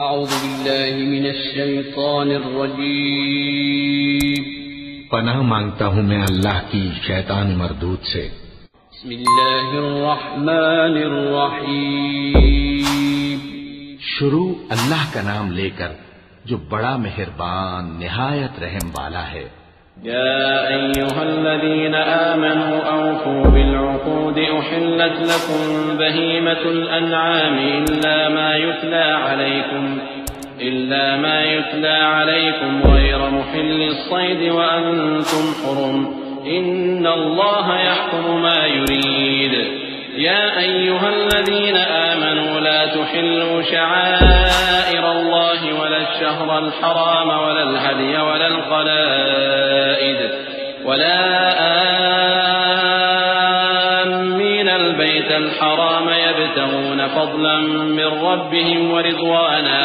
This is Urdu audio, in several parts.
اعوذ باللہ من الشیطان الرجیم پناہ مانگتا ہوں میں اللہ کی شیطان مردود سے۔ بسم اللہ الرحمن الرحیم شروع اللہ کا نام لے کر جو بڑا مہربان نہایت رحم والا ہے۔ يا أيها الذين آمنوا أوفوا بالعقود أحلت لكم بهيمة الأنعام إلا ما يتلى عليكم غير محل الصيد وأنتم حرم إن الله يحكم ما يريد يا أيها الذين آمنوا لا تحلوا شعائر الله ولا الشهر الحرام ولا الهدي ولا القلائد ولا آمين البيت الحرام يبتغون فضلا من ربهم ورضوانا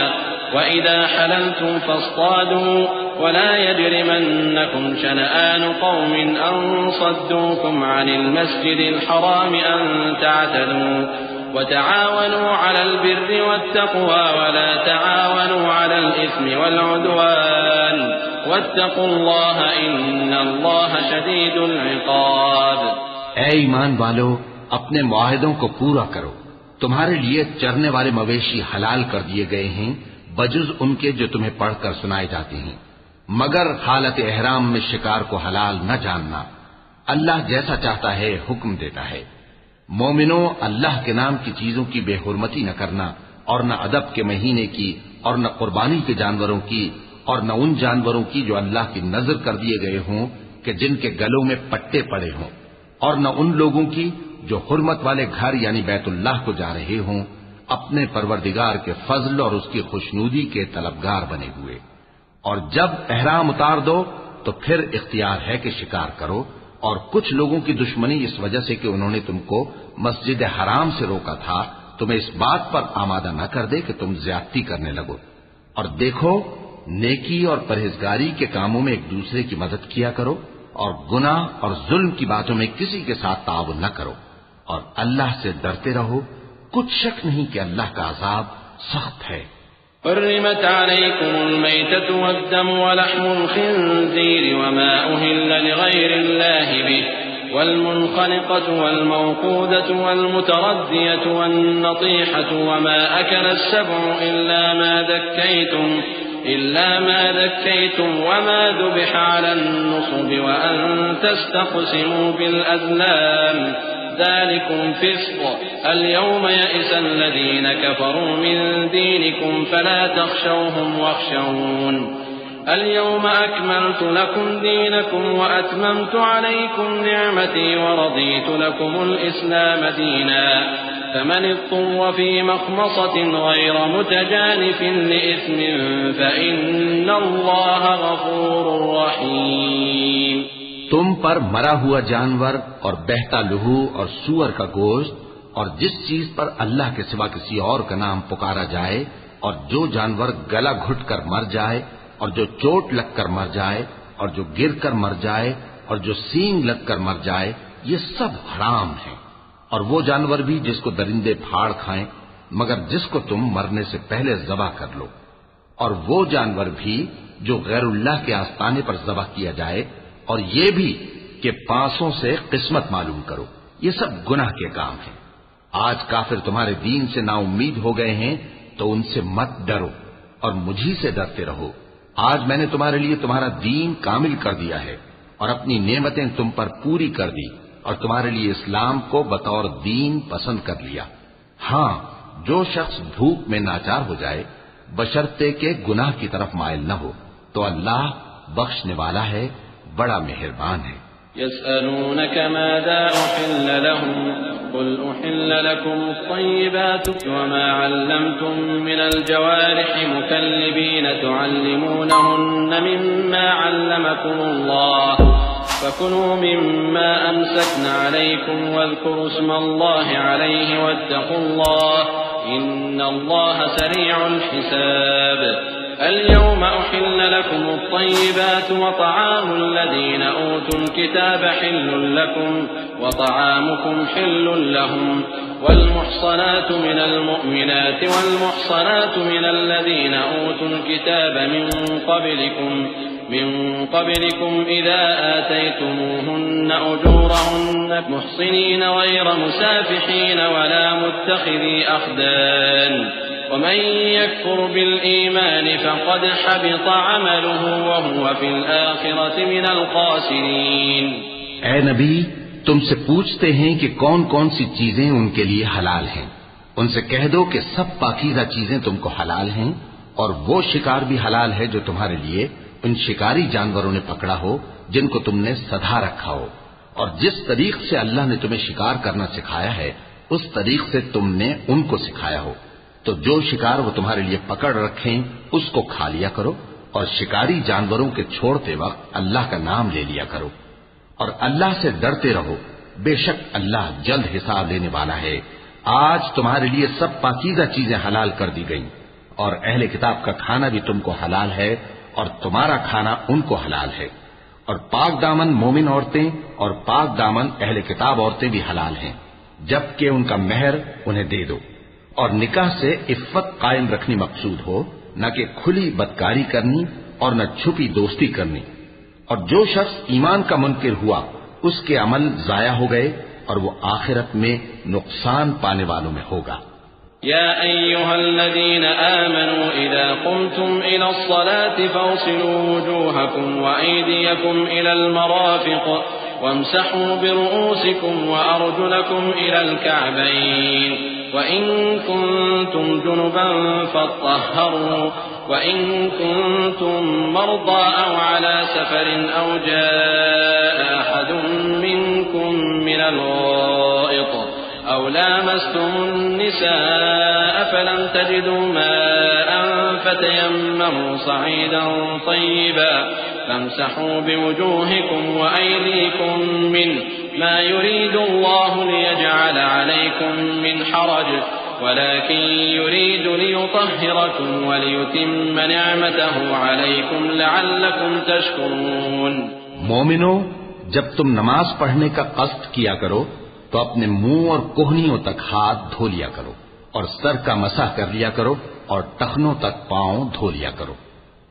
وإذا حللتم فاصطادوا ولا يجرمنكم شنآن قوم أن صدوكم عن المسجد الحرام أن تعتدوا وتعاونوا على البر والتقوى ولا تعاونوا على الإثم والعدوان واتقوا الله إن الله شديد العقاب۔ اے ایمان والو، اپنے معاہدوں کو پورا کرو۔ تمہارے لیے چرنے والے مویشی حلال کر دیے گئے ہیں بجز ان کے جو تمہیں پڑھ کر سنائے جاتے ہیں، مگر حالت احرام میں شکار کو حلال نہ جاننا۔ اللہ جیسا چاہتا ہے حکم دیتا ہے۔ مومنوں، اللہ کے نام کی چیزوں کی بے حرمتی نہ کرنا، اور نہ ادب کے مہینے کی، اور نہ قربانی کے جانوروں کی، اور نہ ان جانوروں کی جو اللہ کی نظر کر دیے گئے ہوں کہ جن کے گلوں میں پٹے پڑے ہوں، اور نہ ان لوگوں کی جو حرمت والے گھر یعنی بیت اللہ کو جا رہے ہوں اپنے پروردگار کے فضل اور اس کی خوشنودی کے طلبگار بنے ہوئے۔ اور جب احرام اتار دو تو پھر اختیار ہے کہ شکار کرو، اور کچھ لوگوں کی دشمنی اس وجہ سے کہ انہوں نے تم کو مسجد حرام سے روکا تھا تمہیں اس بات پر آمادہ نہ کر دے کہ تم زیادتی کرنے لگو۔ اور دیکھو، نیکی اور پرہیزگاری کے کاموں میں ایک دوسرے کی مدد کیا کرو، اور گناہ اور ظلم کی باتوں میں کسی کے ساتھ تعاون نہ کرو، اور اللہ سے ڈرتے رہو۔ کچھ شک نہیں کہ اللہ کا عذاب سخت ہے۔ حرمت عليكم الميتة والدم ولحم الخنزير وما أهل لغير الله به والمنخنقة والموقودة والمتردية والنطيحة وما أكل السبع إلا ما ذكيتم وما ذبح على النصب وأن تستقسموا بالأزلام ذلكم فسق اليوم يئس الذين كفروا من دينكم فلا تخشوهم واخشون اليوم أكملت لكم دينكم وأتممت عليكم نعمتي ورضيت لكم الإسلام دينا فمن اضطر في مخمصة غير متجانف لإثم فإن الله غفور رحيم۔ تم پر مرا ہوا جانور اور بہتا لہو اور سور کا گوشت اور جس چیز پر اللہ کے سوا کسی اور کا نام پکارا جائے، اور جو جانور گلا گھٹ کر مر جائے، اور جو چوٹ لگ کر مر جائے، اور جو گر کر مر جائے، اور جو سینگ لگ کر مر جائے، یہ سب حرام ہیں۔ اور وہ جانور بھی جس کو درندے پھاڑ کھائیں مگر جس کو تم مرنے سے پہلے ذبح کر لو، اور وہ جانور بھی جو غیر اللہ کے آستانے پر ذبح کیا جائے، اور یہ بھی کہ پانسوں سے قسمت معلوم کرو۔ یہ سب گناہ کے کام ہیں۔ آج کافر تمہارے دین سے نا امید ہو گئے ہیں تو ان سے مت ڈرو اور مجھی سے ڈرتے رہو۔ آج میں نے تمہارے لیے تمہارا دین کامل کر دیا ہے اور اپنی نعمتیں تم پر پوری کر دی، اور تمہارے لیے اسلام کو بطور دین پسند کر لیا۔ ہاں، جو شخص بھوک میں ناچار ہو جائے بشرطے کے گناہ کی طرف مائل نہ ہو تو اللہ بخشنے والا ہے، بڑا مہربان ہے۔ يسألونك ماذا أحل لهم قل أحل لكم الطيبات وما علمتم من الجوارح مكلبين تعلمونهن مما علمكم الله فكلوا مما أمسكن عليكم واذكروا اسم الله عليه واتقوا الله إن الله سريع الحساب۔ اليوم أحل لكم الطيبات وطعام الذين أوتوا الكتاب حل لكم وطعامكم حل لهم والمحصنات من المؤمنات والمحصنات من الذين أوتوا الكتاب من قبلكم إذا آتيتموهن أجورهن محصنين غير مسافحين ولا متخذي أخدان ومن يكفر بالإيمان فقد حبط عمله وهو في الآخرة من الخاسرين. اے نبی، تم سے پوچھتے ہیں کہ کون کون سی چیزیں ان کے لیے حلال ہیں. ان سے کہہ دو کہ سب پاکیزہ چیزیں تم کو حلال ہیں، اور وہ شکار بھی حلال ہے جو تمہارے لیے ان شکاری جانوروں نے پکڑا ہو جن کو تم نے سدھا رکھا ہو، اور جس طریق سے اللہ نے تمہیں شکار کرنا سکھایا ہے اس طریق سے تم نے ان کو سکھایا ہو. تو جو شکار وہ تمہارے لیے پکڑ رکھیں اس کو کھا لیا کرو، اور شکاری جانوروں کے چھوڑتے وقت اللہ کا نام لے لیا کرو، اور اللہ سے ڈرتے رہو، بے شک اللہ جلد حساب لینے والا ہے. آج تمہارے لیے سب پاکیزہ چیزیں حلال کر دی گئیں، اور اہل کتاب کا کھانا بھی تم کو حلال ہے اور تمہارا کھانا ان کو حلال ہے. اور پاک دامن مومن عورتیں اور پاک دامن اہل کتاب عورتیں بھی حلال ہیں جبکہ ان کا مہر انہیں دے دو. اور نکاح سے عفت قائم رکھنی مقصود ہو، نہ کہ کھلی بدکاری کرنی اور نہ چھپی دوستی کرنی. اور جو شخص ایمان کا منکر ہوا اس کے عمل ضائع ہو گئے اور وہ آخرت میں نقصان پانے والوں میں ہوگا. يا أيها الذين آمنوا إذا قمتم إلى الصلاة فاغسلوا وجوهكم وأيديكم إلى المرافق وامسحوا برؤوسكم وأرجلكم إلى الكعبين وإن كنتم جنبا فاطهروا وإن كنتم مرضى أو على سفر أو جاء أحد منكم من الغائط أو لامستم النساء فلم تجدوا ماء فتيمموا صعيدا طيبا فامسحوا بوجوهكم وأيديكم منه ما يريد الله ليجعل عليكم من حرج ولكن يريد ليطهركم وليتم نعمته عليكم لعلكم تشكرون. مومنو، جب تم نماز پڑھنے کا قصد کیا کرو تو اپنے منہ اور کوہنیوں تک ہاتھ دھو لیا کرو اور سر کا مسح کر لیا کرو اور ٹخنوں تک پاؤں دھو لیا کرو.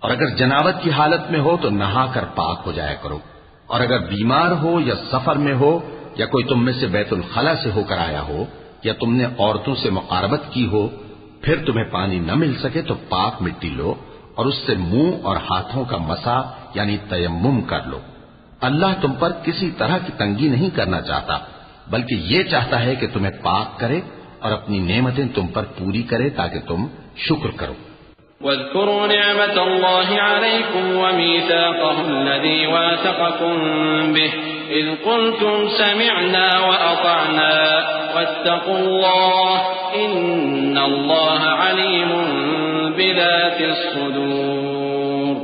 اور اگر جنابت کی حالت میں ہو تو نہا کر پاک ہو جایا کرو. اور اگر بیمار ہو یا سفر میں ہو یا کوئی تم میں سے بیت الخلا سے ہو کر آیا ہو یا تم نے عورتوں سے مقاربت کی ہو پھر تمہیں پانی نہ مل سکے تو پاک مٹی لو اور اس سے منہ اور ہاتھوں کا مسح یعنی تیمم کر لو. اللہ تم پر کسی طرح کی تنگی نہیں کرنا چاہتا بلکہ یہ چاہتا ہے کہ تمہیں پاک کرے اور اپنی نعمتیں تم پر پوری کرے تاکہ تم شکر کرو. واذكروا نعمة الله عليكم وميثاقه الذي واثقكم به إذ قلتم سمعنا وأطعنا واتقوا الله إن الله عليم بذات الصدور.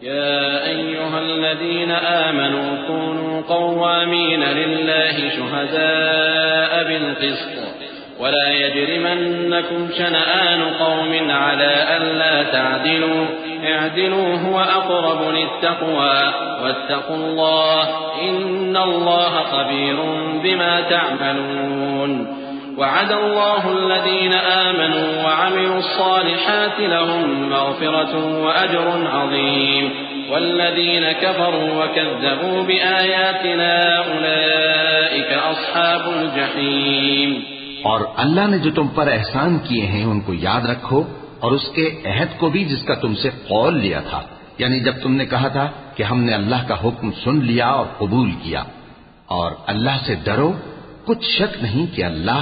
يا أيها الذين آمنوا كونوا قوامين لله شهداء بالقسط ولا يجرمنكم شنآن قوم على ألا تعدلوا اعدلوا هو أقرب للتقوى واتقوا الله إن الله خبير بما تعملون. وعد الله الذين آمنوا وعملوا الصالحات لهم مغفرة وأجر عظيم والذين كفروا وكذبوا بآياتنا أولئك أصحاب الجحيم. اور اللہ نے جو تم پر احسان کیے ہیں ان کو یاد رکھو اور اس کے عہد کو بھی جس کا تم سے قول لیا تھا، یعنی جب تم نے کہا تھا کہ ہم نے اللہ کا حکم سن لیا اور قبول کیا. اور اللہ سے ڈرو، کچھ شک نہیں کہ اللہ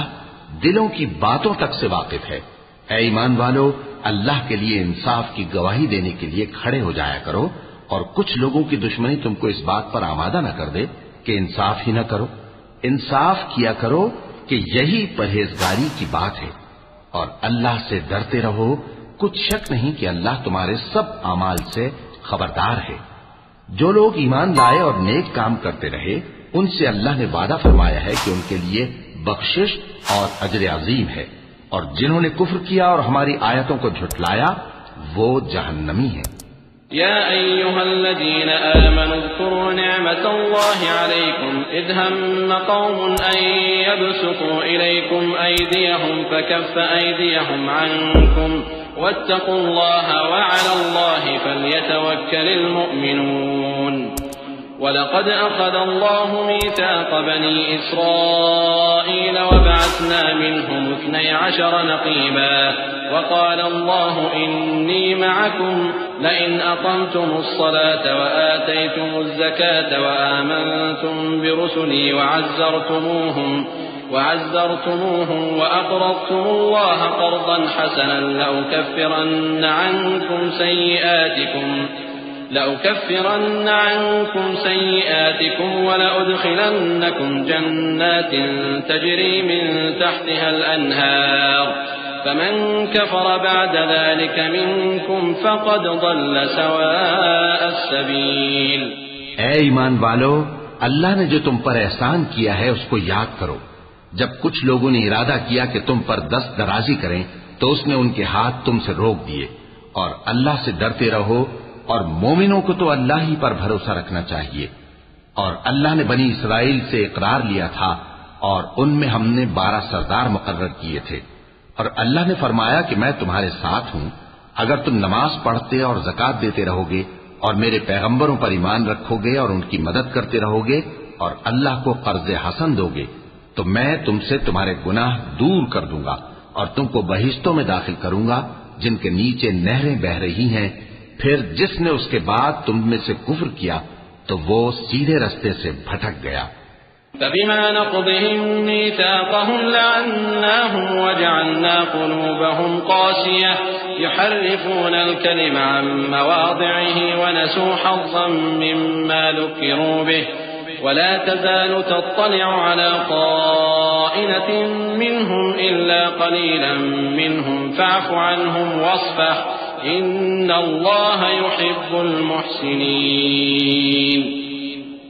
دلوں کی باتوں تک سے واقف ہے. اے ایمان والو، اللہ کے لیے انصاف کی گواہی دینے کے لیے کھڑے ہو جایا کرو اور کچھ لوگوں کی دشمنی تم کو اس بات پر آمادہ نہ کر دے کہ انصاف ہی نہ کرو. انصاف کیا کرو کہ یہی پرہیزگاری کی بات ہے. اور اللہ سے ڈرتے رہو، کچھ شک نہیں کہ اللہ تمہارے سب اعمال سے خبردار ہے. جو لوگ ایمان لائے اور نیک کام کرتے رہے ان سے اللہ نے وعدہ فرمایا ہے کہ ان کے لیے بخشش اور اجر عظیم ہے. اور جنہوں نے کفر کیا اور ہماری آیتوں کو جھٹلایا وہ جہنمی ہے۔ يا أيها الذين آمنوا اذكروا نعمة الله عليكم إذ هم قوم أن يبسطوا إليكم أيديهم فكف أيديهم عنكم واتقوا الله وعلى الله فليتوكل المؤمنون ولقد أخذ الله ميثاق بني إسرائيل وبعثنا منهم 12 نقيبا وقال الله إني معكم لئن أقمتم الصلاة وآتيتم الزكاة وآمنتم برسلي وعزرتموهم وأقرضتم الله قرضا حسنا لأكفرن عنكم سيئاتكم ولأدخلنكم جنات تجري من تحتها الأنهار فمن كفر بعد ذلك منكم فقد ضل سواء السبيل۔ اے ایمان والو، اللہ نے جو تم پر احسان کیا ہے اس کو یاد کرو۔ جب کچھ لوگوں نے ارادہ کیا کہ تم پر دست درازی کریں تو اس نے ان کے ہاتھ تم سے روک دیے، اور اللہ سے ڈرتے رہو، اور مومنوں کو تو اللہ ہی پر بھروسہ رکھنا چاہیے۔ اور اللہ نے بنی اسرائیل سے اقرار لیا تھا اور ان میں ہم نے 12 سردار مقرر کیے تھے، اور اللہ نے فرمایا کہ میں تمہارے ساتھ ہوں اگر تم نماز پڑھتے اور زکات دیتے رہو گے اور میرے پیغمبروں پر ایمان رکھو گے اور ان کی مدد کرتے رہو گے اور اللہ کو قرض حسن دو گے تو میں تم سے تمہارے گناہ دور کر دوں گا اور تم کو بہشتوں میں داخل کروں گا جن کے نیچے نہریں بہ رہی ہیں۔ پھر جس نے اس کے بعد تم میں سے کفر کیا تو وہ سیدھے رستے سے بھٹک گیا۔ فبما نقضهم ميثاقهم لعناهم وجعلنا قلوبهم قاسية يحرفون الكلم عن مواضعه ونسوا حظا مما ذكروا به ولا تزال تطلع على طائنة منهم إلا قليلا منهم فاعف عنهم واصفح إن الله يحب المحسنين۔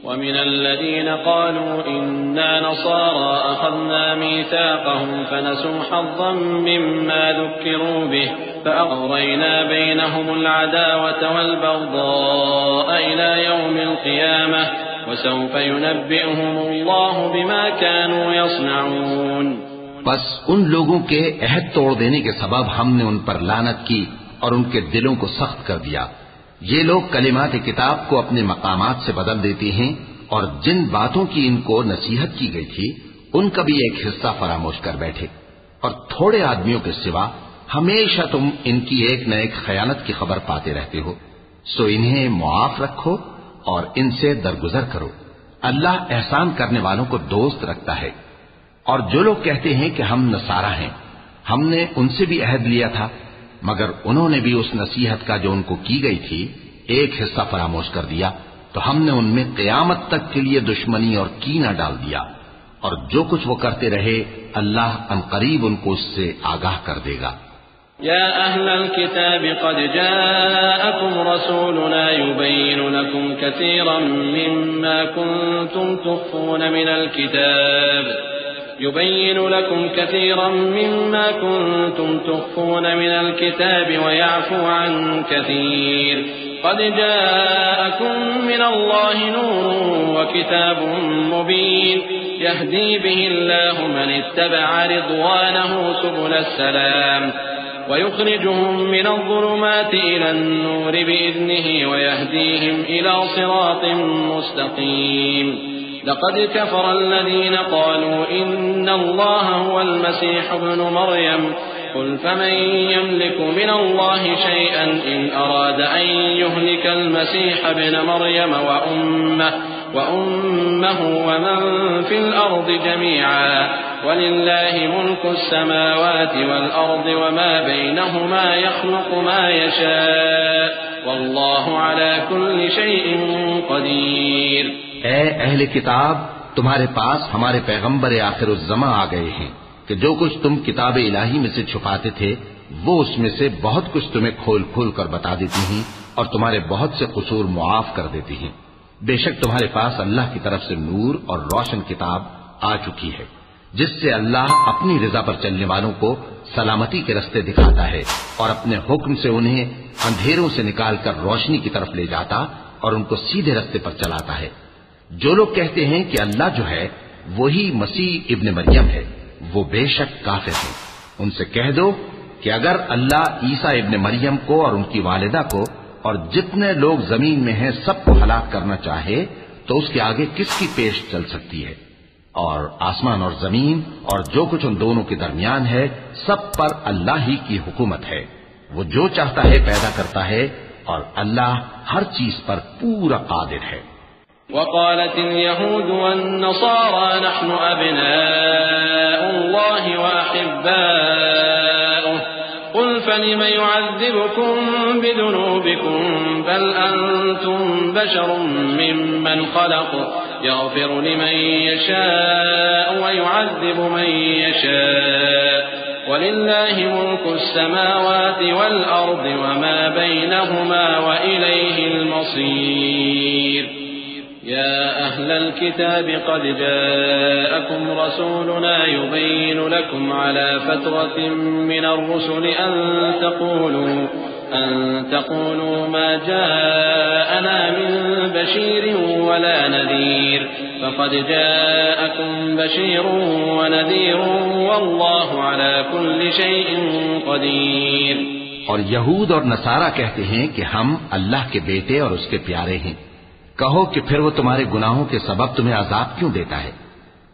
ومن الذين قالوا إنا نصارى أخذنا ميثاقهم فنسوا حظا مما ذكروا به فأغرينا بينهم العداوة والبغضاء إلى يوم القيامة وسوف ينبئهم الله بما كانوا يصنعون۔ بس ان لوگوں کے عہد توڑ دینے کے سبب ہم نے ان پر لعنت کی اور ان کے دلوں کو سخت کر دیا۔ یہ لوگ کلمات کتاب کو اپنے مقامات سے بدل دیتے ہیں اور جن باتوں کی ان کو نصیحت کی گئی تھی ان کا بھی ایک حصہ فراموش کر بیٹھے، اور تھوڑے آدمیوں کے سوا ہمیشہ تم ان کی ایک نہ ایک خیانت کی خبر پاتے رہتے ہو۔ سو انہیں معاف رکھو اور ان سے درگزر کرو، اللہ احسان کرنے والوں کو دوست رکھتا ہے۔ اور جو لوگ کہتے ہیں کہ ہم نصارہ ہیں، ہم نے ان سے بھی عہد لیا تھا، مگر انہوں نے بھی اس نصیحت کا جو ان کو کی گئی تھی ایک حصہ فراموش کر دیا تو ہم نے ان میں قیامت تک کے لیے دشمنی اور کینہ ڈال دیا، اور جو کچھ وہ کرتے رہے اللہ عنقریب ان کو اس سے آگاہ کر دے گا۔ يا أهل الكتاب قد جاءكم رسولنا يبين لكم كثيرا مما كنتم تخفون من الكتاب ويعفو عن كثير قد جاءكم من الله نور وكتاب مبين يهدي به الله من اتبع رضوانه سبل السلام ويخرجهم من الظلمات إلى النور بإذنه ويهديهم إلى صراط مستقيم لقد كفر الذين قالوا إن الله هو المسيح ابن مريم قل فمن يملك من الله شيئا إن أراد أن يهلك المسيح ابن مريم وأمه ومن في الأرض جميعا ولله ملك السماوات والأرض وما بينهما يخلق ما يشاء والله على كل شيء قدير۔ اے اہل کتاب، تمہارے پاس ہمارے پیغمبر آخر الزماں آ گئے ہیں کہ جو کچھ تم کتاب الہی میں سے چھپاتے تھے وہ اس میں سے بہت کچھ تمہیں کھول کھول کر بتا دیتی ہیں اور تمہارے بہت سے قصور معاف کر دیتی ہیں۔ بے شک تمہارے پاس اللہ کی طرف سے نور اور روشن کتاب آ چکی ہے جس سے اللہ اپنی رضا پر چلنے والوں کو سلامتی کے رستے دکھاتا ہے اور اپنے حکم سے انہیں اندھیروں سے نکال کر روشنی کی طرف لے جاتا اور ان کو سیدھے رستے پر چلاتا ہے۔ جو لوگ کہتے ہیں کہ اللہ جو ہے وہی مسیح ابن مریم ہے، وہ بے شک کافر ہیں۔ ان سے کہہ دو کہ اگر اللہ عیسیٰ ابن مریم کو اور ان کی والدہ کو اور جتنے لوگ زمین میں ہیں سب کو ہلاک کرنا چاہے تو اس کے آگے کس کی پیش چل سکتی ہے؟ اور آسمان اور زمین اور جو کچھ ان دونوں کے درمیان ہے سب پر اللہ ہی کی حکومت ہے، وہ جو چاہتا ہے پیدا کرتا ہے اور اللہ ہر چیز پر پورا قادر ہے۔ وقالت اليهود والنصارى نحن أبناء الله وأحباؤه قل فلم يعذبكم بذنوبكم بل أنتم بشر ممن خلق يغفر لمن يشاء ويعذب من يشاء ولله ملك السماوات والأرض وما بينهما وإليه المصير يا أهل الكتاب قد جاءكم رسولنا يبين لكم على فترة من الرسل أن تقولوا ما جاءنا من بشير ولا نذير فقد جاءكم بشير ونذير والله على كل شيء قدير۔ اور یہود اور نصارہ کہتے ہیں کہ ہم اللہ کے بیٹے اور اس کے پیارے ہیں۔ کہو کہ پھر وہ تمہارے گناہوں کے سبب تمہیں عذاب کیوں دیتا ہے؟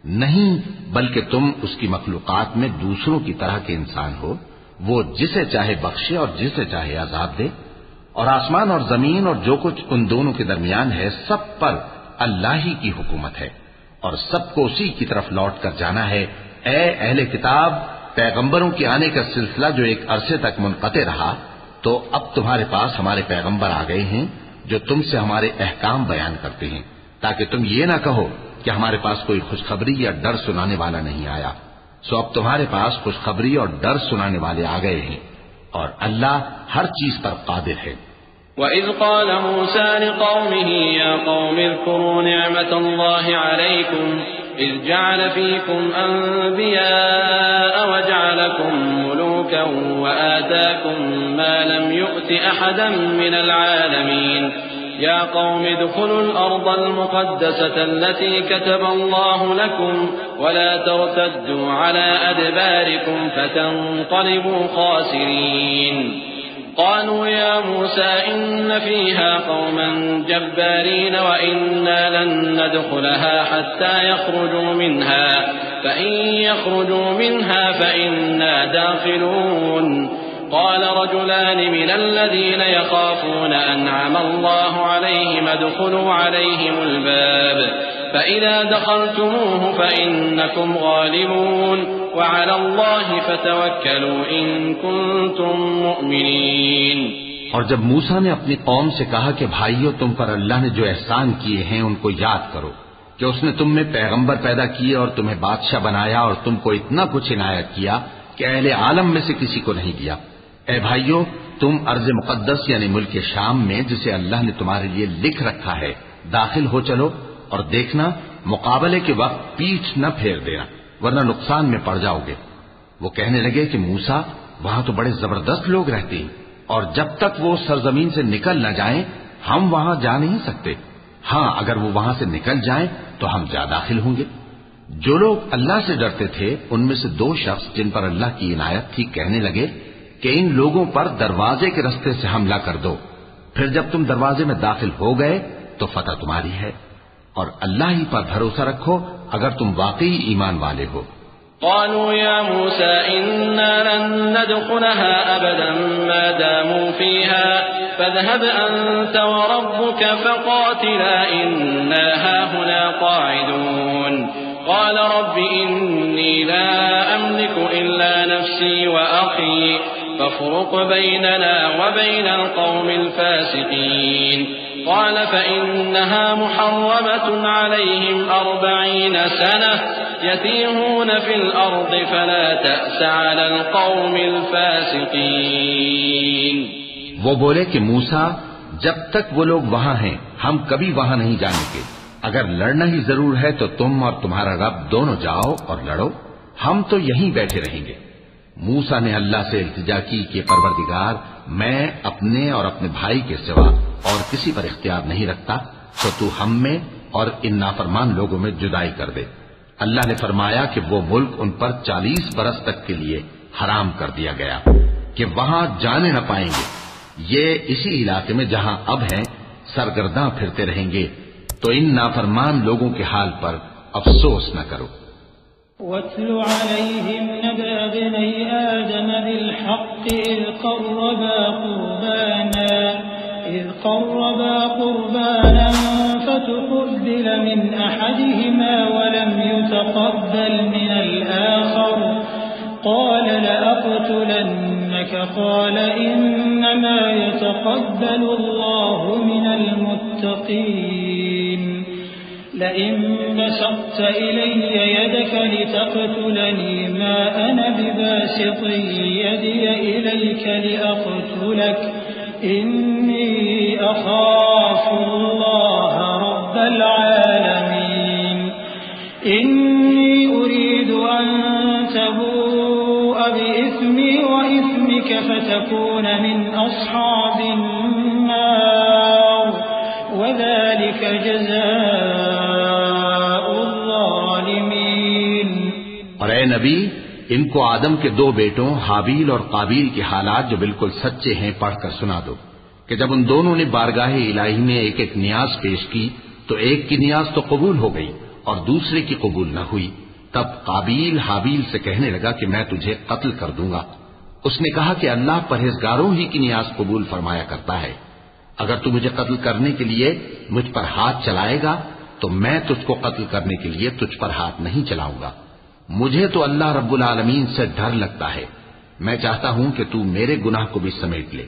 نہیں، بلکہ تم اس کی مخلوقات میں دوسروں کی طرح کے انسان ہو، وہ جسے چاہے بخشے اور جسے چاہے عذاب دے۔ اور آسمان اور زمین اور جو کچھ ان دونوں کے درمیان ہے سب پر اللہ ہی کی حکومت ہے اور سب کو اسی کی طرف لوٹ کر جانا ہے۔ اے اہل کتاب، پیغمبروں کے آنے کا سلسلہ جو ایک عرصے تک منقطع رہا، تو اب تمہارے پاس ہمارے پیغمبر آ گئے ہیں جو تم سے ہمارے احکام بیان کرتے ہیں، تاکہ تم یہ نہ کہو کہ ہمارے پاس کوئی خوشخبری یا ڈر سنانے والا نہیں آیا۔ سو اب تمہارے پاس خوشخبری اور ڈر سنانے والے آ گئے ہیں اور اللہ ہر چیز پر قادر ہے۔ وَإِذْ قَالَ مُوسَى لِقَوْمِهِ يَا قَوْمِ اذْكُرُوا نِعْمَةَ اللَّهِ عَلَيْكُمْ إِذْ جَعَلَ فِيكُمْ أَنْبِيَاءَ وَجَعَلَكُمْ مُلُوكًا وَآتَاكُمْ مَا لَمْ يُؤْتِ أَحَدًا مِنَ الْعَالَمِينَ يَا قَوْمِ ادْخُلُوا الْأَرْضَ الْمُقَدَّسَةَ الَّتِي كَتَبَ اللَّهُ لَكُمْ وَلَا تَرْتَدُّوا عَلَى أَدْبَارِكُمْ فَتَنقَلِبُوا خَاسِرِينَ قالوا يا موسى إن فيها قوما جبارين وإنا لن ندخلها حتى يخرجوا منها فإن يخرجوا منها فإنا داخلون قال رجلان من الذين يخافون أنعم الله عليهم ادخلوا عليهم الباب فإذا دخلتموه فإنكم غالبون وعلى الله فتوكلوا إن كنتم مؤمنين۔ اور جب موسیٰ نے اپنی قوم سے کہا کہ بھائیو، تم پر اللہ نے جو احسان کیے ہیں ان کو یاد کرو، کہ اس نے تم میں پیغمبر پیدا کیے اور تمہیں بادشاہ بنایا اور تم کو اتنا کچھ عنایت کیا کہ اہل عالم میں سے کسی کو نہیں دیا۔ اے بھائیو، تم ارض مقدس یعنی ملک شام میں جسے اللہ نے تمہارے لیے لکھ رکھا ہے داخل ہو چلو، اور دیکھنا مقابلے کے وقت پیٹھ نہ پھیر دینا ورنہ نقصان میں پڑ جاؤ گے۔ وہ کہنے لگے کہ موسیٰ، وہاں تو بڑے زبردست لوگ رہتے ہیں اور جب تک وہ سرزمین سے نکل نہ جائیں ہم وہاں جا نہیں سکتے۔ ہاں، اگر وہ وہاں سے نکل جائیں تو ہم جا داخل ہوں گے۔ جو لوگ اللہ سے ڈرتے تھے ان میں سے دو شخص جن پر اللہ کی عنایت تھی کہنے لگے کہ ان لوگوں پر دروازے کے رستے سے حملہ کر دو، پھر جب تم دروازے میں داخل ہو گئے تو فتح تمہاری ہے، اور اللہ ہی پر بھروسہ رکھو اگر تم واقعی ایمان والے ہو۔ قالوا يا موسى إنا لن ندخلها أبدا ما داموا فيها فاذهب أنت وربك فقاتلا إنا هاهنا قاعدون قال رب إني لا أملك إلا نفسي وأخي فافرق بيننا وبين القوم الفاسقين قال فإنها محرمة عليهم 40 سنة يتيهون في الأرض فلا تأس على القوم الفاسقين۔ وہ بولے کہ موسیٰ، جب تک وہ لوگ وہاں ہیں ہم کبھی وہاں نہیں جانے گے، اگر لڑنا ہی ضرور ہے تو تم اور تمہارا رب دونوں جاؤ اور لڑو، ہم تو یہیں بیٹھے رہیں گے۔ موسیٰ نے اللہ سے التجا کی کہ پروردگار، میں اپنے اور اپنے بھائی کے سوا اور کسی پر اختیار نہیں رکھتا، تو تو ہم میں اور ان نافرمان لوگوں میں جدائی کر دے۔ اللہ نے فرمایا کہ وہ ملک ان پر 40 برس تک کے لیے حرام کر دیا گیا کہ وہاں جانے نہ پائیں گے۔ یہ اسی علاقے میں جہاں اب ہیں سرگرداں پھرتے رہیں گے، تو ان نافرمان لوگوں کے حال پر افسوس نہ کرو۔ وَاتْلُ عَلَيْهِمْ نَبَأَ ابْنَيْ آدَمَ بِالْحَقِّ إِذْ قَرَّبَا قُرْبَانًا فَتُقُبِّلَ مِنْ أَحَدِهِمَا وَلَمْ يُتَقَبَّلْ مِنَ الْآخَرِ قَالَ لَأَقْتُلَنَّكَ قَالَ إِنَّمَا يَتَقَبَّلُ اللَّهُ مِنَ الْمُتَّقِينَ لئن بسطت إلي يدك لتقتلني ما أنا بباسط يدي إليك لأقتلك إني أخاف الله رب العالمين إني أريد أن تبوء بإثمي وإثمك فتكون من أصحاب النار وذلك جزاء اور اے نبی، ان کو آدم کے 2 بیٹوں حابیل اور قابیل کے حالات جو بالکل سچے ہیں پڑھ کر سنا دو کہ جب ان دونوں نے بارگاہ الہی میں ایک ایک نیاز پیش کی تو ایک کی نیاز تو قبول ہو گئی اور دوسرے کی قبول نہ ہوئی۔ تب قابیل حابیل سے کہنے لگا کہ میں تجھے قتل کر دوں گا۔ اس نے کہا کہ اللہ پرہیزگاروں ہی کی نیاز قبول فرمایا کرتا ہے، اگر تو مجھے قتل کرنے کے لیے مجھ پر ہاتھ چلائے گا تو میں تجھ کو قتل کرنے کے لیے تجھ پر ہاتھ نہیں چلاؤں گا۔ مجھے تو اللہ رب العالمین سے ڈر لگتا ہے، میں چاہتا ہوں کہ تو میرے گناہ کو بھی سمیٹ لے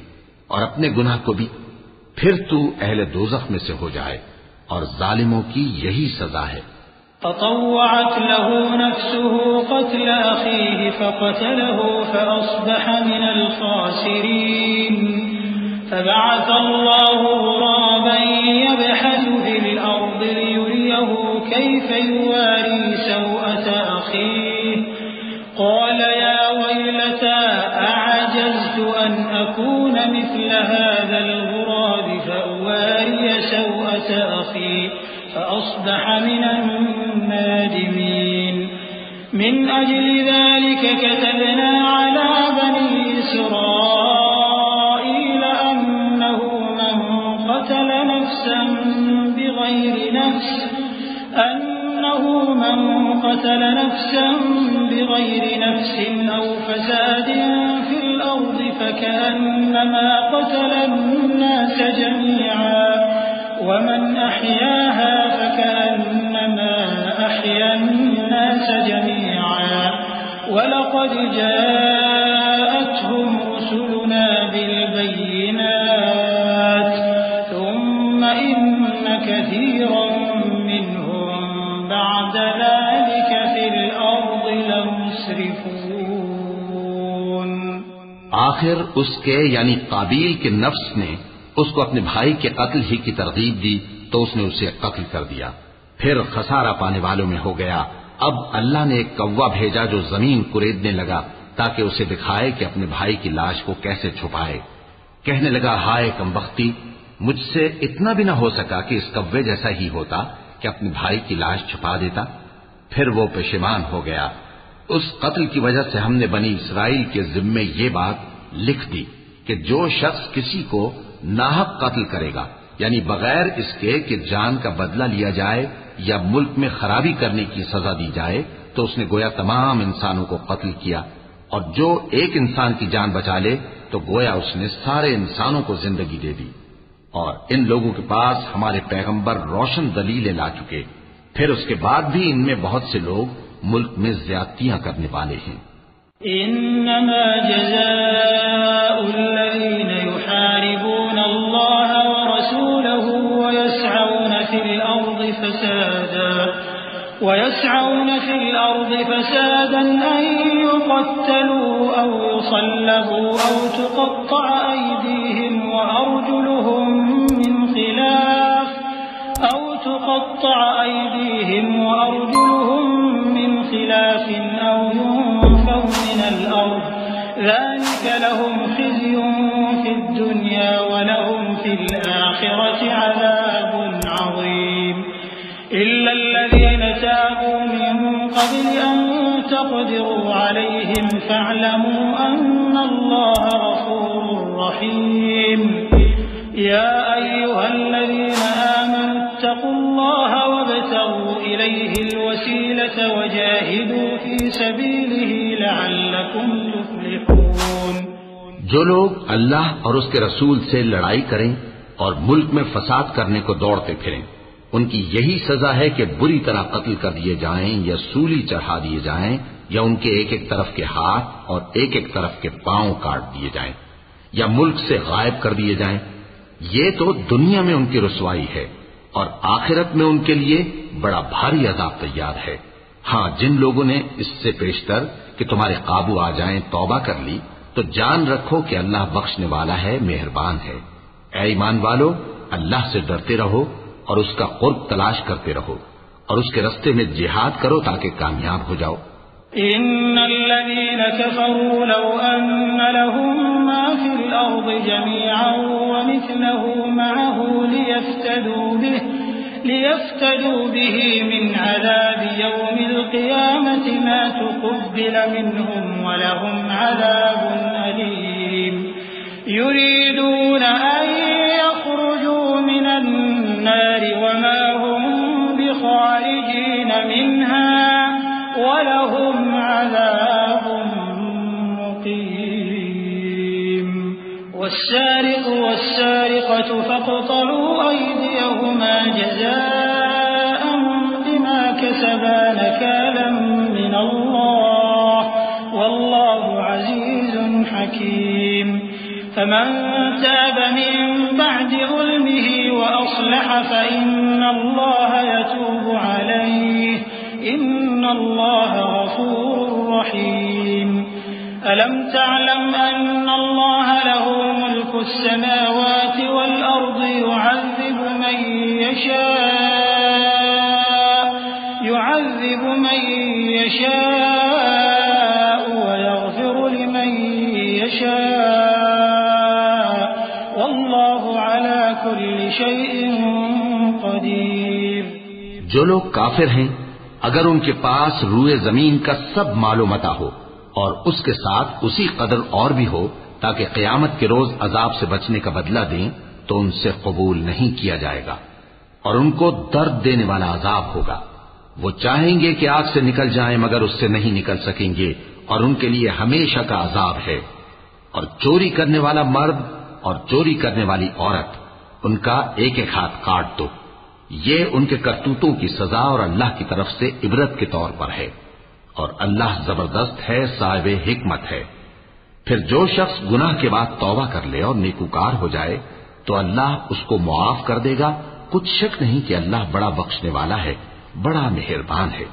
اور اپنے گناہ کو بھی، پھر تو اہل دوزخ میں سے ہو جائے، اور ظالموں کی یہی سزا ہے۔ فطوعت له نفسه قتل أخيه فقتله فأصبح من الخاسرين فبعث الله غرابا يبحث في الأرض ليريه كيف يواري سوءة أخيه قال يا ويلتى أعجزت أن أكون مثل هذا الغراب فأواري سوءة أخي فأصبح من النادمين من أجل ذلك كتبنا على بني إسرائيل أنه من قتل نفسا بغير نفس أو فساد في الأرض فكأنما قتل الناس جميعا ومن أحياها فكأنما أحيا الناس جميعا ولقد جاءتهم رسلنا بالبينات ثم إن كثيرا منهم بعد ذلك في الأرض لمسرفون۔ آخر اس کے یعنی قابیل کے نفس نے اس کو اپنے بھائی کے قتل ہی کی ترغیب دی تو اس نے اسے قتل کر دیا، پھر خسارہ پانے والوں میں ہو گیا۔ اب اللہ نے ایک کوا بھیجا جو زمین کریدنے لگا تاکہ اسے دکھائے کہ اپنے بھائی کی لاش کو کیسے چھپائے۔ کہنے لگا ہائے کمبختی، مجھ سے اتنا بھی نہ ہو سکا کہ اس کوے جیسا ہی ہوتا کہ اپنے بھائی کی لاش چھپا دیتا۔ پھر وہ پشیمان ہو گیا۔ اس قتل کی وجہ سے ہم نے بنی اسرائیل کے ذمے یہ بات لکھ دی کہ جو شخص کسی کو ناحق قتل کرے گا، یعنی بغیر اس کے کہ جان کا بدلہ لیا جائے یا ملک میں خرابی کرنے کی سزا دی جائے، تو اس نے گویا تمام انسانوں کو قتل کیا، اور جو ایک انسان کی جان بچا لے تو گویا اس نے سارے انسانوں کو زندگی دے دی۔ اور ان لوگوں کے پاس ہمارے پیغمبر روشن دلیلیں لا چکے، پھر اس کے بعد بھی ان میں بہت سے لوگ ملک میں زیادتیاں کرنے والے ہیں۔ انما جزاء الذين يحاربون الله ورسوله ويسعون في الأرض فسادا أن يقتلوا أو يصلبوا أو تقطع أيديهم وأرجلهم من خلاف أو ينفوا من الأرض ذلك لهم خزي في الدنيا ولهم في الآخرة عذاب عظيم إلا الذين تابوا من قبل أن تقدروا عليهم فاعلموا أن الله غفور رحيم يا أيها الذين آمنوا اتقوا الله وابتغوا إليه الوسيلة وجاهدوا في سبيله لعلكم تفلحون. جو لوگ اللہ اور اس کے رسول سے لڑائی کریں اور ملک میں فساد کرنے کو دوڑتے پھریں ان کی یہی سزا ہے کہ بری طرح قتل کر دیے جائیں یا سولی چڑھا دیے جائیں یا ان کے ایک ایک طرف کے ہاتھ اور ایک ایک طرف کے پاؤں کاٹ دیے جائیں یا ملک سے غائب کر دیے جائیں. یہ تو دنیا میں ان کی رسوائی ہے اور آخرت میں ان کے لیے بڑا بھاری عذاب تیار ہے. ہاں جن لوگوں نے اس سے پیشتر کہ تمہارے قابو آ جائیں توبہ کر لی تو جان رکھو کہ اللہ بخشنے والا ہے مہربان ہے. اے ایمان والو اللہ سے ڈرتے رہو اور اس کا قرب تلاش کرتے رہو اور اس کے رستے میں جہاد کرو تاکہ کامیاب ہو جاؤ. إن الذين كفروا لو أن لهم ما في الأرض جميعا ومثله معه ليفتدوا به من عذاب يوم القيامة ما تقبل منهم ولهم عذاب أليم. يريدون أن يخرجوا من النار وما هم بخارجين منها ولهم عذاب مقيم. والسارق والسارقة فاقطعوا أيديهما جزاء بما كسبا نكالا من الله والله عزيز حكيم. فمن تاب من بعد ظلمه وأصلح فإن الله يتوب عليه إن الله غفور رحيم. ألم تعلم أن الله له ملك السماوات والأرض يعذب من يشاء ويغفر لمن يشاء والله على كل شيء قدير. جو لوگ کافر ہیں اگر ان کے پاس روئے زمین کا سب مال و متاع ہو اور اس کے ساتھ اسی قدر اور بھی ہو تاکہ قیامت کے روز عذاب سے بچنے کا بدلہ دیں تو ان سے قبول نہیں کیا جائے گا اور ان کو درد دینے والا عذاب ہوگا. وہ چاہیں گے کہ آگ سے نکل جائیں مگر اس سے نہیں نکل سکیں گے اور ان کے لیے ہمیشہ کا عذاب ہے. اور چوری کرنے والا مرد اور چوری کرنے والی عورت ان کا ایک ایک ہاتھ کاٹ دو. یہ ان کے کرتوتوں کی سزا اور اللہ کی طرف سے عبرت کے طور پر ہے اور اللہ زبردست ہے صاحب حکمت ہے. پھر جو شخص گناہ کے بعد توبہ کر لے اور نیکوکار ہو جائے تو اللہ اس کو معاف کر دے گا. کچھ شک نہیں کہ اللہ بڑا بخشنے والا ہے بڑا مہربان ہے.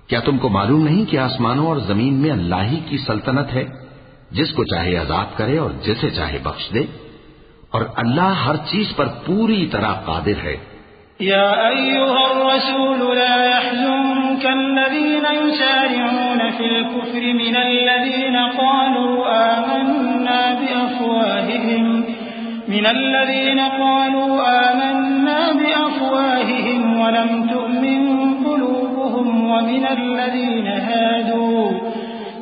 کیا تم کو معلوم نہیں کہ آسمانوں اور زمین میں اللہ ہی کی سلطنت ہے جس کو چاہے عذاب کرے اور جسے چاہے بخش دے اور اللہ ہر چیز پر پوری طرح قادر ہے. يا أيها الرسول لا يحزنك الذين يسارعون في الكفر من الذين قالوا آمنا بأفواههم ولم تؤمن قلوبهم ومن الذين هادوا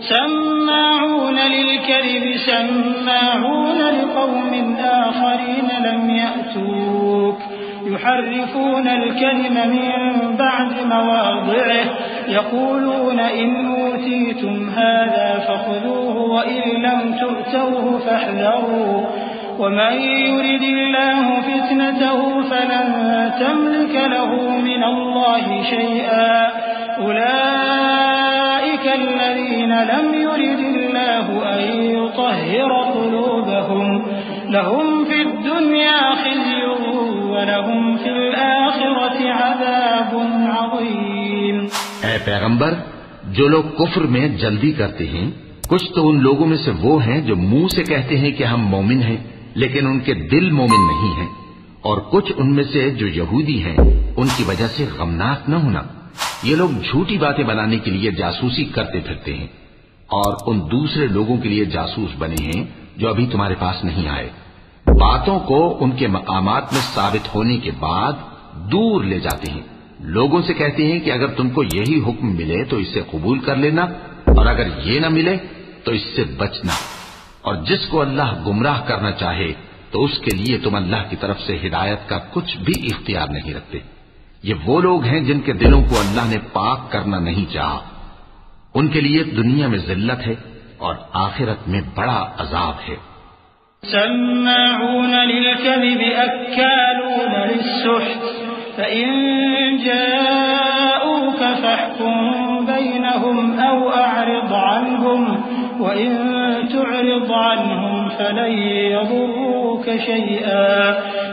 سماعون للكذب سماعون لقوم آخرين لم يأتوك يحرفون الكلم من بعد مواضعه يقولون إن أوتيتم هذا فخذوه وإن لم تؤتوه فاحذروا ومن يرد الله فتنته فلن تملك له من الله شيئا أولئك الذين لم يرد الله أن يطهر قلوبهم لهم في الدنيا خزي ولهم في الآخرة عذاب عظيم. اے پیغمبر جو لوگ کفر میں جلدی کرتے ہیں کچھ تو ان لوگوں میں سے وہ ہیں جو منہ سے کہتے ہیں کہ ہم مومن ہیں لیکن ان کے دل مومن نہیں ہیں اور کچھ ان میں سے جو یہودی ہیں ان کی وجہ سے غمناک نہ ہونا. یہ لوگ جھوٹی باتیں بنانے کے لیے جاسوسی کرتے پھرتے ہیں اور ان دوسرے لوگوں کے لیے جاسوس بنے ہیں جو ابھی تمہارے پاس نہیں آئے. باتوں کو ان کے مقامات میں ثابت ہونے کے بعد دور لے جاتے ہیں. لوگوں سے کہتے ہیں کہ اگر تم کو یہی حکم ملے تو اسے قبول کر لینا اور اگر یہ نہ ملے تو اس سے بچنا. اور جس کو اللہ گمراہ کرنا چاہے تو اس کے لیے تم اللہ کی طرف سے ہدایت کا کچھ بھی اختیار نہیں رکھتے. یہ وہ لوگ ہیں جن کے دلوں کو اللہ نے پاک کرنا نہیں چاہا. ان کے لیے دنیا میں ذلت ہے اور آخرت میں بڑا عذاب ہے. سماعون للكذب أكالون للسحت فإن جاءوك فاحكم بينهم أو أعرض عنهم وإن تعرض عنهم فلن يضروك شيئا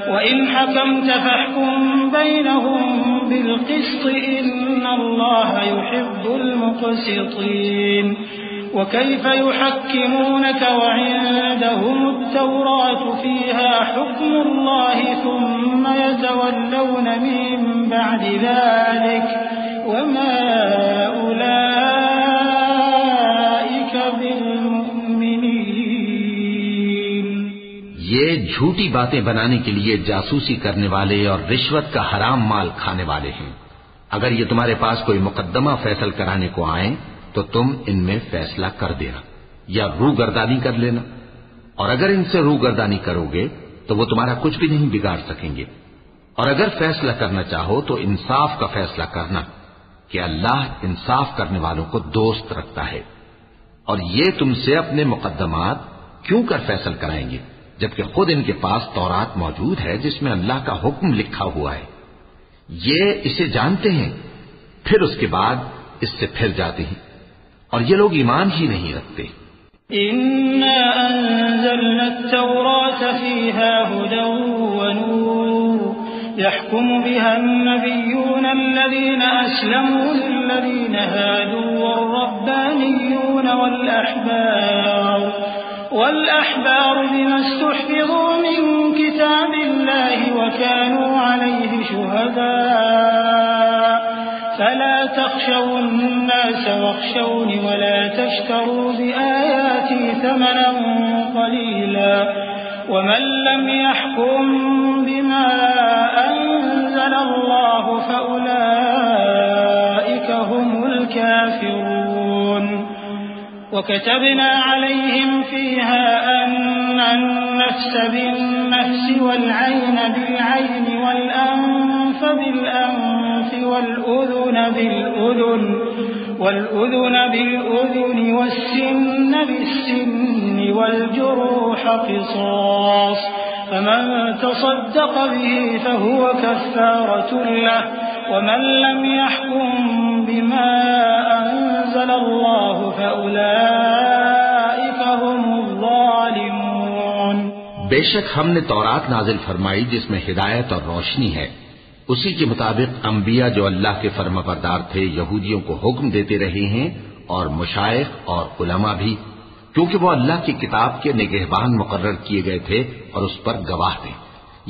وإن حكمت فاحكم بينهم بالقسط إن الله يحب المقسطين. وكيف يحكمونك وعندهم التوراة فيها حكم الله ثم يتولون من بعد ذلك وما أولئك بالمؤمنين. یہ جھوٹی باتیں بنانے کے لیے جاسوسی کرنے والے اور رشوت کا حرام مال کھانے والے ہیں. اگر یہ تمہارے پاس کوئی مقدمہ فیصل کرانے کو آئیں تو تم ان میں فیصلہ کر دینا یا روگردانی کر لینا. اور اگر ان سے روگردانی کرو گے تو وہ تمہارا کچھ بھی نہیں بگاڑ سکیں گے. اور اگر فیصلہ کرنا چاہو تو انصاف کا فیصلہ کرنا کہ اللہ انصاف کرنے والوں کو دوست رکھتا ہے. اور یہ تم سے اپنے مقدمات کیوں کر فیصل کرائیں گے جبکہ خود ان کے پاس تورات موجود ہے جس میں اللہ کا حکم لکھا ہوا ہے. یہ اسے جانتے ہیں پھر اس کے بعد اس سے پھر جاتے ہیں اور یہ لوگ ایمان ہی نہیں رکھتے. إنا أنزلنا التوراة فيها هدى ونور يحكم بها النبيون الذين أسلموا للذين هادوا والربانيون والأحبار بما استحفظوا من كتاب الله وكانوا عليه شهداء فلا تخشوا الناس واخشوني ولا تشتروا بآياتي ثمنا قليلا ومن لم يحكم بما أنزل الله فأولئك هم الكافرون. وكتبنا عليهم فيها أن النفس بالنفس والعين بالعين والأنف بالأنف والأذن بالأذن والسن بالسن والجروح قصاص فمن تصدق به فهو كفارة له ومن لم يحكم بما أنزل الله فأولئك هم الظالمون. بے شک ہم نے تورات نازل فرمائی جس میں ہدایت اور روشنی ہے. اسی کے مطابق انبیاء جو اللہ کے فرما بردار تھے یہودیوں کو حکم دیتے رہے ہیں اور مشائخ اور علماء بھی کیونکہ وہ اللہ کی کتاب کے نگہبان مقرر کیے گئے تھے اور اس پر گواہ تھے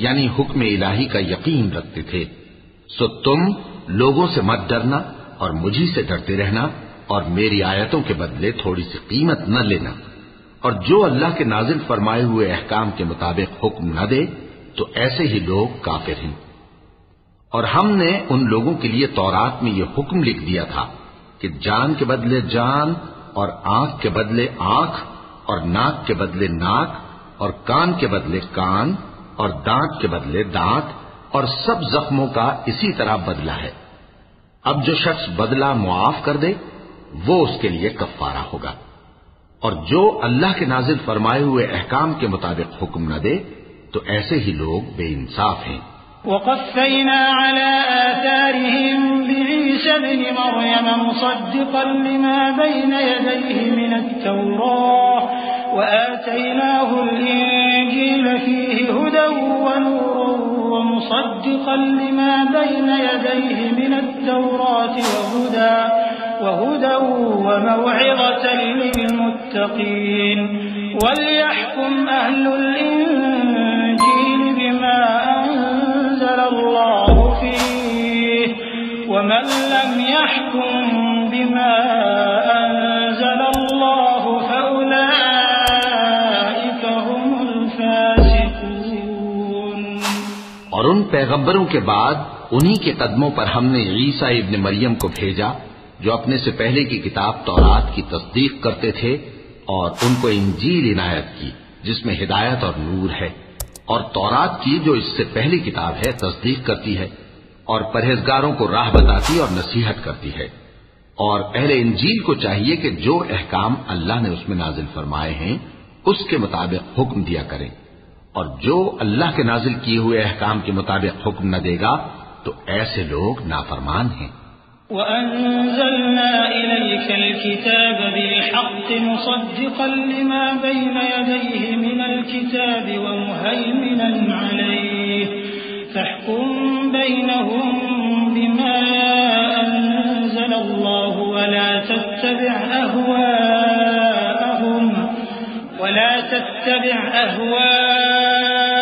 یعنی حکم الہی کا یقین رکھتے تھے. سو تم لوگوں سے مت ڈرنا اور مجھی سے ڈرتے رہنا اور میری آیتوں کے بدلے تھوڑی سی قیمت نہ لینا. اور جو اللہ کے نازل فرمائے ہوئے احکام کے مطابق حکم نہ دے تو ایسے ہی لوگ کافر ہیں. اور ہم نے ان لوگوں کے لیے تورات میں یہ حکم لکھ دیا تھا کہ جان کے بدلے جان اور آنکھ کے بدلے آنکھ اور ناک کے بدلے ناک اور کان کے بدلے کان اور دانت کے بدلے دانت اور سب زخموں کا اسی طرح بدلہ ہے. اب جو شخص بدلہ معاف کر دے وہ اس کے لیے کفارہ ہوگا. اور جو اللہ کے نازل فرمائے ہوئے احکام کے مطابق حکم نہ دے تو ایسے ہی لوگ بے انصاف ہیں. وقفينا على آثارهم بعيسى ابن مريم مصدقا لما بين يديه من التوراة وآتيناه الإنجيل فيه هدى ونور ومصدقا لما بين يديه من التوراة وهدى وموعظة للمتقين. وليحكم أهل الإنجيل بما أنزل الله فيه ومن لم يحكم بما أنزل الله فأولئك هم الفاسقون۔ اور ان پیغمبروں کے بعد انہی کے قدموں پر ہم نے عیسیٰ ابن مریم کو بھیجا جو اپنے سے پہلے کی کتاب تورات کی تصدیق کرتے تھے، اور ان کو انجیل عنایت کی جس میں ہدایت اور نور ہے، اور تورات کی جو اس سے پہلی کتاب ہے تصدیق کرتی ہے اور پرہیزگاروں کو راہ بتاتی اور نصیحت کرتی ہے۔ اور اہل انجیل کو چاہیے کہ جو احکام اللہ نے اس میں نازل فرمائے ہیں اس کے مطابق حکم دیا کریں، اور جو اللہ کے نازل کیے ہوئے احکام کے مطابق حکم نہ دے گا تو ایسے لوگ نافرمان ہیں۔ وَأَنزَلْنَا إِلَيْكَ الْكِتَابَ بِالْحَقِّ مُصَدِّقًا لِمَا بَيْنَ يَدَيْهِ مِنَ الْكِتَابِ وَمُهَيْمِنًا عَلَيْهِ فَاحْكُم بَيْنَهُم بِمَا أَنزَلَ اللَّهُ وَلَا تَتَّبِعْ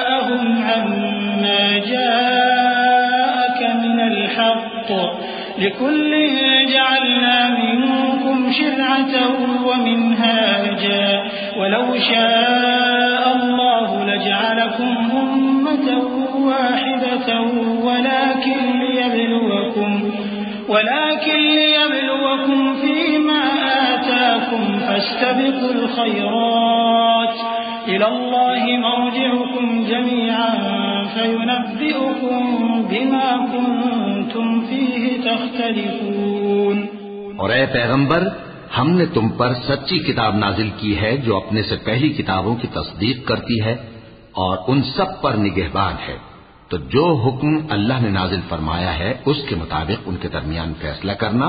أَهْوَاءَهُمْ عَمَّا جَاءَكَ مِنَ الْحَقِّ لِكُلٍّ جَعَلْنَا مِنكُمْ شِرْعَةً وَمِنْهَاجًا وَلَوْ شَاءَ اللَّهُ لَجَعَلَكُمْ أُمَّةً وَاحِدَةً ولكن ليبلوكم فيما آتاكم فاستبقوا الخيرات إلى الله مرجعكم جميعا فينبئكم بما كنتم فيه تختلفون۔ اور اے پیغمبر، ہم نے تم پر سچی کتاب نازل کی ہے جو اپنے سے پہلی کتابوں کی تصدیق کرتی ہے اور ان سب پر نگہبان ہے، تو جو حکم اللہ نے نازل فرمایا ہے اس کے مطابق ان کے درمیان فیصلہ کرنا،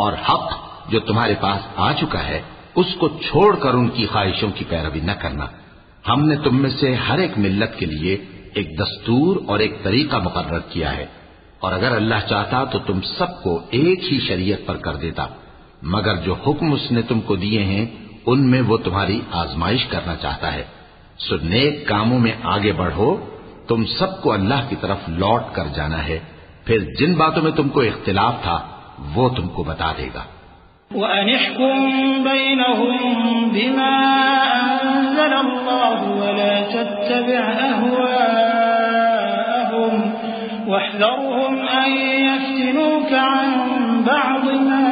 اور حق جو تمہارے پاس آ چکا ہے اس کو چھوڑ کر ان کی خواہشوں کی پیروی نہ کرنا۔ ہم نے تم میں سے ہر ایک ملت کے لیے ایک دستور اور ایک طریقہ مقرر کیا ہے، اور اگر اللہ چاہتا تو تم سب کو ایک ہی شریعت پر کر دیتا، مگر جو حکم اس نے تم کو دیے ہیں ان میں وہ تمہاری آزمائش کرنا چاہتا ہے۔ سو نیک کاموں میں آگے بڑھو، تم سب کو اللہ کی طرف لوٹ کر جانا ہے، پھر جن باتوں میں تم کو اختلاف تھا وہ تم کو بتا دے گا۔ وَأَنِ احْكُم بَيْنَهُم بِمَا أَنزَلَ اللَّهُ وَلَا تَتَّبِعْ أَهْوَاءَهُمْ وَاحْذَرْهُمْ أَن يَفْتِنُوكَ عَن بَعْضِ مَا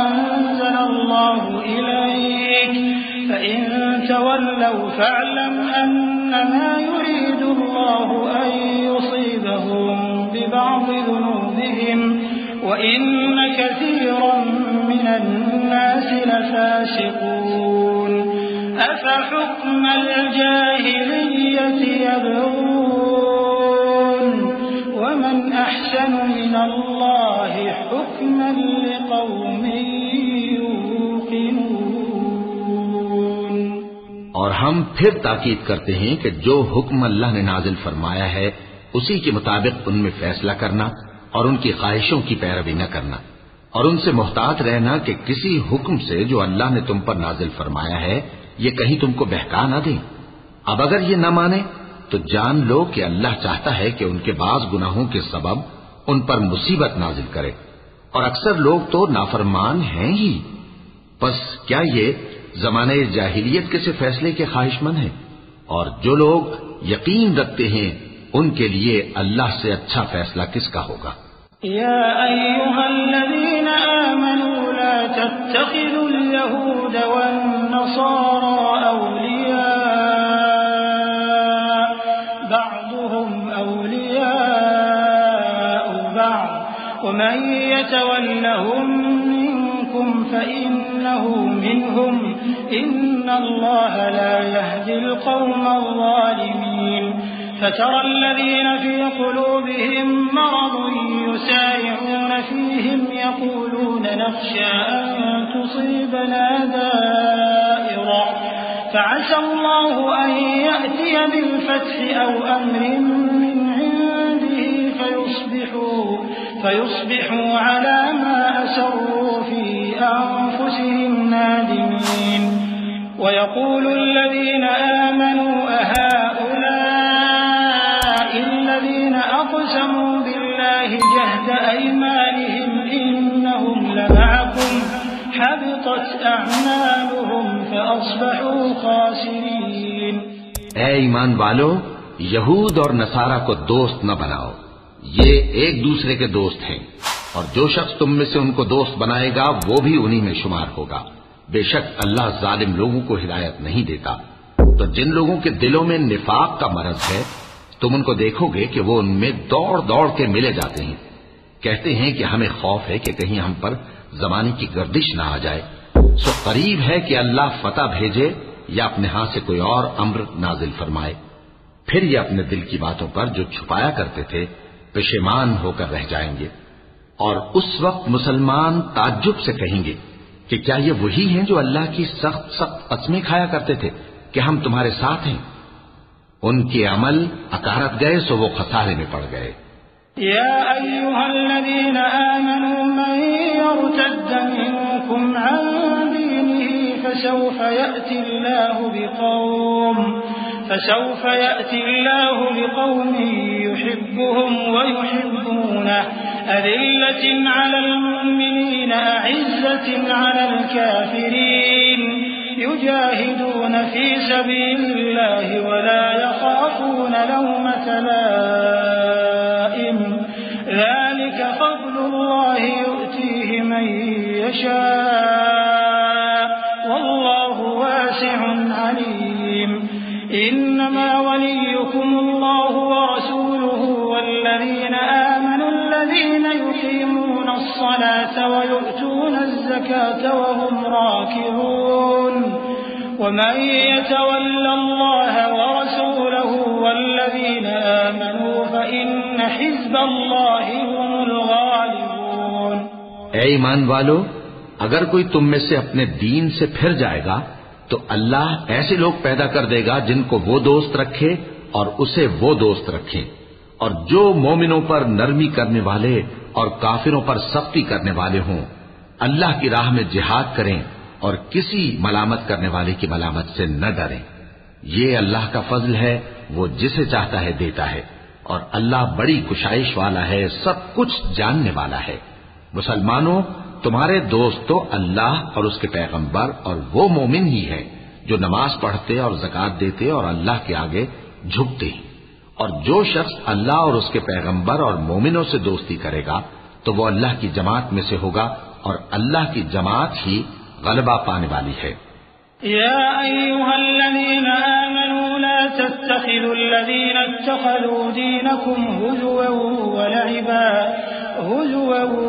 أَنزَلَ اللَّهُ إِلَيْكَ فَإِن تَوَلَّوْا فَاعْلَمْ أَنَّمَا يُرِيدُ اللَّهُ أَن يُصِيبَهُم بِبَعْضِ ذُنُوبِهِمْ وَإِنَّ كَثِيرًا مِّنَ النَّاسِ لَفَاسِقُونَ۔ أَفَحُكْمَ الْجَاهِلِيَّةِ يَبْغُونَ وَمَنْ أَحْسَنُ مِنَ اللَّهِ حُكْمًا لِقَوْمٍ يُوقِنُونَ۔ اور ہم پھر تاکید کرتے ہیں کہ جو حکم اللہ نے نازل فرمایا ہے اسی کے مطابق ان میں فیصلہ کرنا اور ان کی خواہشوں کی پیروی نہ کرنا، اور ان سے محتاط رہنا کہ کسی حکم سے جو اللہ نے تم پر نازل فرمایا ہے یہ کہیں تم کو بہکا نہ دیں۔ اب اگر یہ نہ مانے تو جان لو کہ اللہ چاہتا ہے کہ ان کے بعض گناہوں کے سبب ان پر مصیبت نازل کرے، اور اکثر لوگ تو نافرمان ہیں ہی۔ پس کیا یہ زمانے جاہلیت کے سے فیصلے کے خواہش مند ہیں؟ اور جو لوگ یقین رکھتے ہیں ان کے لیے اللہ سے اچھا فیصلہ کس کا ہوگا؟ يا أيها الذين آمنوا لا تتخذوا اليهود والنصارى أولياء بعضهم أولياء بعض ومن يتولهم منكم فإنه منهم إن الله لا يهدي القوم الظالمين۔ فترى الذين في قلوبهم مرض يسارعون فيهم يقولون نخشى أن تصيبنا دائرة فعسى الله أن يأتي بالفتح أو أمر من عنده فيصبحوا على ما أسروا في أنفسهم نادمين۔ ويقول الذين آمنوا أهؤلاء الذين أقسموا بالله جهد أيمانهم أعمالهم فأصبحوا خاسرين. اے ایمان والو، یہود اور نصارہ کو دوست نہ بناؤ، یہ ایک دوسرے کے دوست ہیں، اور جو شخص تم میں سے ان کو دوست بنائے گا وہ بھی انہی میں شمار ہوگا۔ بے شک اللہ ظالم لوگوں کو ہدایت نہیں دیتا۔ تو جن لوگوں کے دلوں میں نفاق کا مرض ہے تم ان کو دیکھو گے کہ وہ ان میں دوڑ دوڑ کے ملے جاتے ہیں، کہتے ہیں کہ ہمیں خوف ہے کہ کہیں ہم پر زمانے کی گردش نہ آ جائے، سو قریب ہے کہ اللہ فتح بھیجے یا اپنے ہاں سے کوئی اور امر نازل فرمائے، پھر یہ اپنے دل کی باتوں پر جو چھپایا کرتے تھے پشیمان ہو کر رہ جائیں گے۔ اور اس وقت مسلمان تعجب سے کہیں گے کہ کیا یہ وہی ہیں جو اللہ کی سخت سخت قسمیں کھایا کرتے تھے کہ ہم تمہارے ساتھ ہیں؟ ان کے عمل اکارت گئے سو وہ خسارے میں پڑ گئے۔ یا ایھا الذین آمنوا من یرتد منکم عن دینہ فسوف یأتی اللہ بقوم يحبهم ويحبونه أذلة على المؤمنين أعزة على الكافرين يجاهدون في سبيل الله ولا يخافون لومة لائم ذلك فضل الله يؤتيه من يشاء والله واسع عليم. إنما وليكم الله ورسوله والذين آمنوا الذين يقيمون الصلاة ويؤتون الزكاة وهم راكعون ومن يتول الله ورسوله والذين آمنوا فإن حزب الله هم الغالبون. اے ایمان والو، اگر کوئی تم میں سے اپنے دین سے پھر جائے گا تو اللہ ایسے لوگ پیدا کر دے گا جن کو وہ دوست رکھے اور اسے وہ دوست رکھیں، اور جو مومنوں پر نرمی کرنے والے اور کافروں پر سختی کرنے والے ہوں، اللہ کی راہ میں جہاد کریں اور کسی ملامت کرنے والے کی ملامت سے نہ ڈریں۔ یہ اللہ کا فضل ہے، وہ جسے چاہتا ہے دیتا ہے، اور اللہ بڑی کشائش والا ہے، سب کچھ جاننے والا ہے۔ مسلمانوں، تمہارے دوست تو اللہ اور اس کے پیغمبر اور وہ مومن ہی ہیں جو نماز پڑھتے اور زکوٰۃ دیتے اور اللہ کے آگے جھکتے ہیں، اور جو شخص اللہ اور اس کے پیغمبر اور مومنوں سے دوستی کرے گا تو وہ اللہ کی جماعت میں سے ہوگا، اور اللہ کی جماعت ہی غلبہ پانے والی ہے۔ يا أيها الذين آمنوا لا تتخذوا الذين اتخذوا دينكم هزوا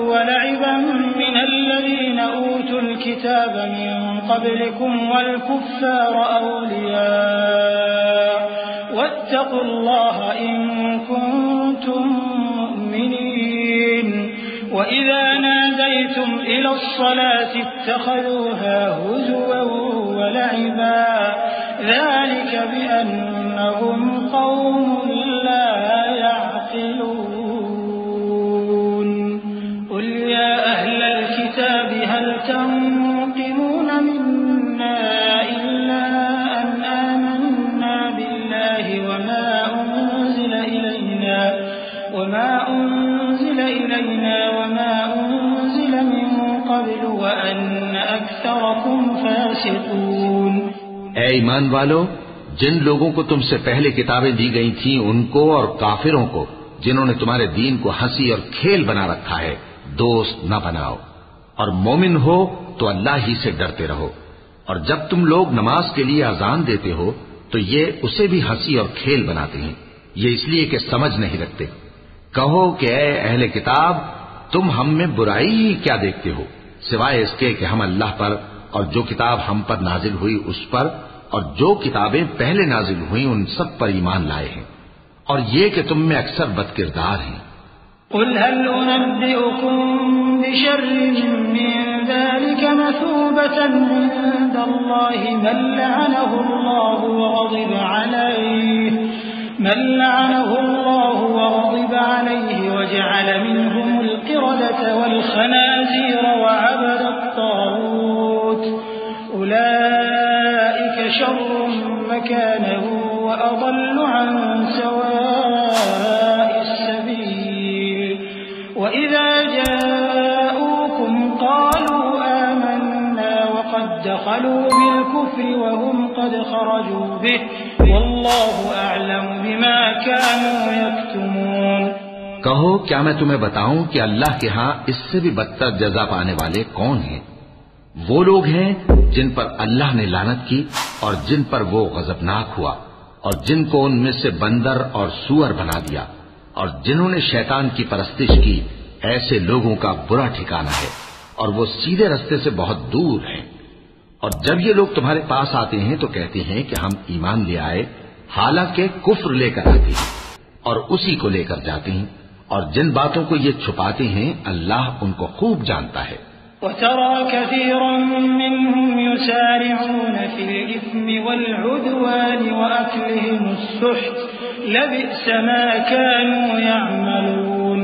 ولعبا من الذين أوتوا الكتاب من قبلكم والكفار أولياء واتقوا الله إن كنتم مؤمنين. وإذا ناديتم إلى الصلاة اتخذوها هزوا ولعبا ذلك بأنهم قوم لا يعقلون. قل يا أهل الكتاب هل تنقمون منا إلا أن آمنا بالله وما أنزل إلينا وما أنزل من قبل وأن أكثركم فاسقون. اے ایمان والو، جن لوگوں کو تم سے پہلے کتابیں دی گئی تھیں ان کو اور کافروں کو جنہوں نے تمہارے دین کو ہنسی اور کھیل بنا رکھا ہے دوست نہ بناؤ، اور مومن ہو تو اللہ ہی سے ڈرتے رہو، اور جب تم لوگ نماز کے لیے اذان دیتے ہو تو یہ اسے بھی ہنسی اور کھیل بناتے ہیں، یہ اس لیے کہ سمجھ نہیں رکھتے۔ کہو کہ اے اہل کتاب، تم ہم میں برائی ہی کیا دیکھتے ہو سوائے اس کے کہ ہم اللہ پر اور جو کتاب ہم پر نازل ہوئی اس پر اور جو کتابیں پہلے نازل ہوئیں ان سب پر ایمان لائے ہیں، اور یہ کہ تم میں اکثر بد کردار ہیں۔ قل هل أنبئكم بشر من ذلك مثوبة عند الله من لعنه الله وغضب عليه وجعل منهم القردة والخنازير وعبد الطاغوت أولئك شر مكانا وأضل عن سواء السبيل. وإذا جاءوكم قالوا آمنا وقد فعلوا بالكفر وهم قد خرجوا به والله أعلم بما كانوا يكتمون۔ کہو کیا میں تمہیں بتاؤں کہ اللہ کے ہاں اس سے بھی بدتر جزا پانے والے کون ہیں؟ وہ لوگ ہیں جن پر اللہ نے لعنت کی اور جن پر وہ غضبناک ہوا، اور جن کو ان میں سے بندر اور سور بنا دیا، اور جنہوں نے شیطان کی پرستش کی، ایسے لوگوں کا برا ٹھکانہ ہے اور وہ سیدھے رستے سے بہت دور ہیں۔ اور جب یہ لوگ تمہارے پاس آتے ہیں تو کہتے ہیں کہ ہم ایمان لے آئے، حالانکہ کفر لے کر آتے ہیں اور اسی کو لے کر جاتے ہیں، اور جن باتوں کو یہ چھپاتے ہیں اللہ ان کو خوب جانتا ہے۔ وترى كثيرا منهم يسارعون في الإثم والعدوان وأكلهم السحت لبئس ما كانوا يعملون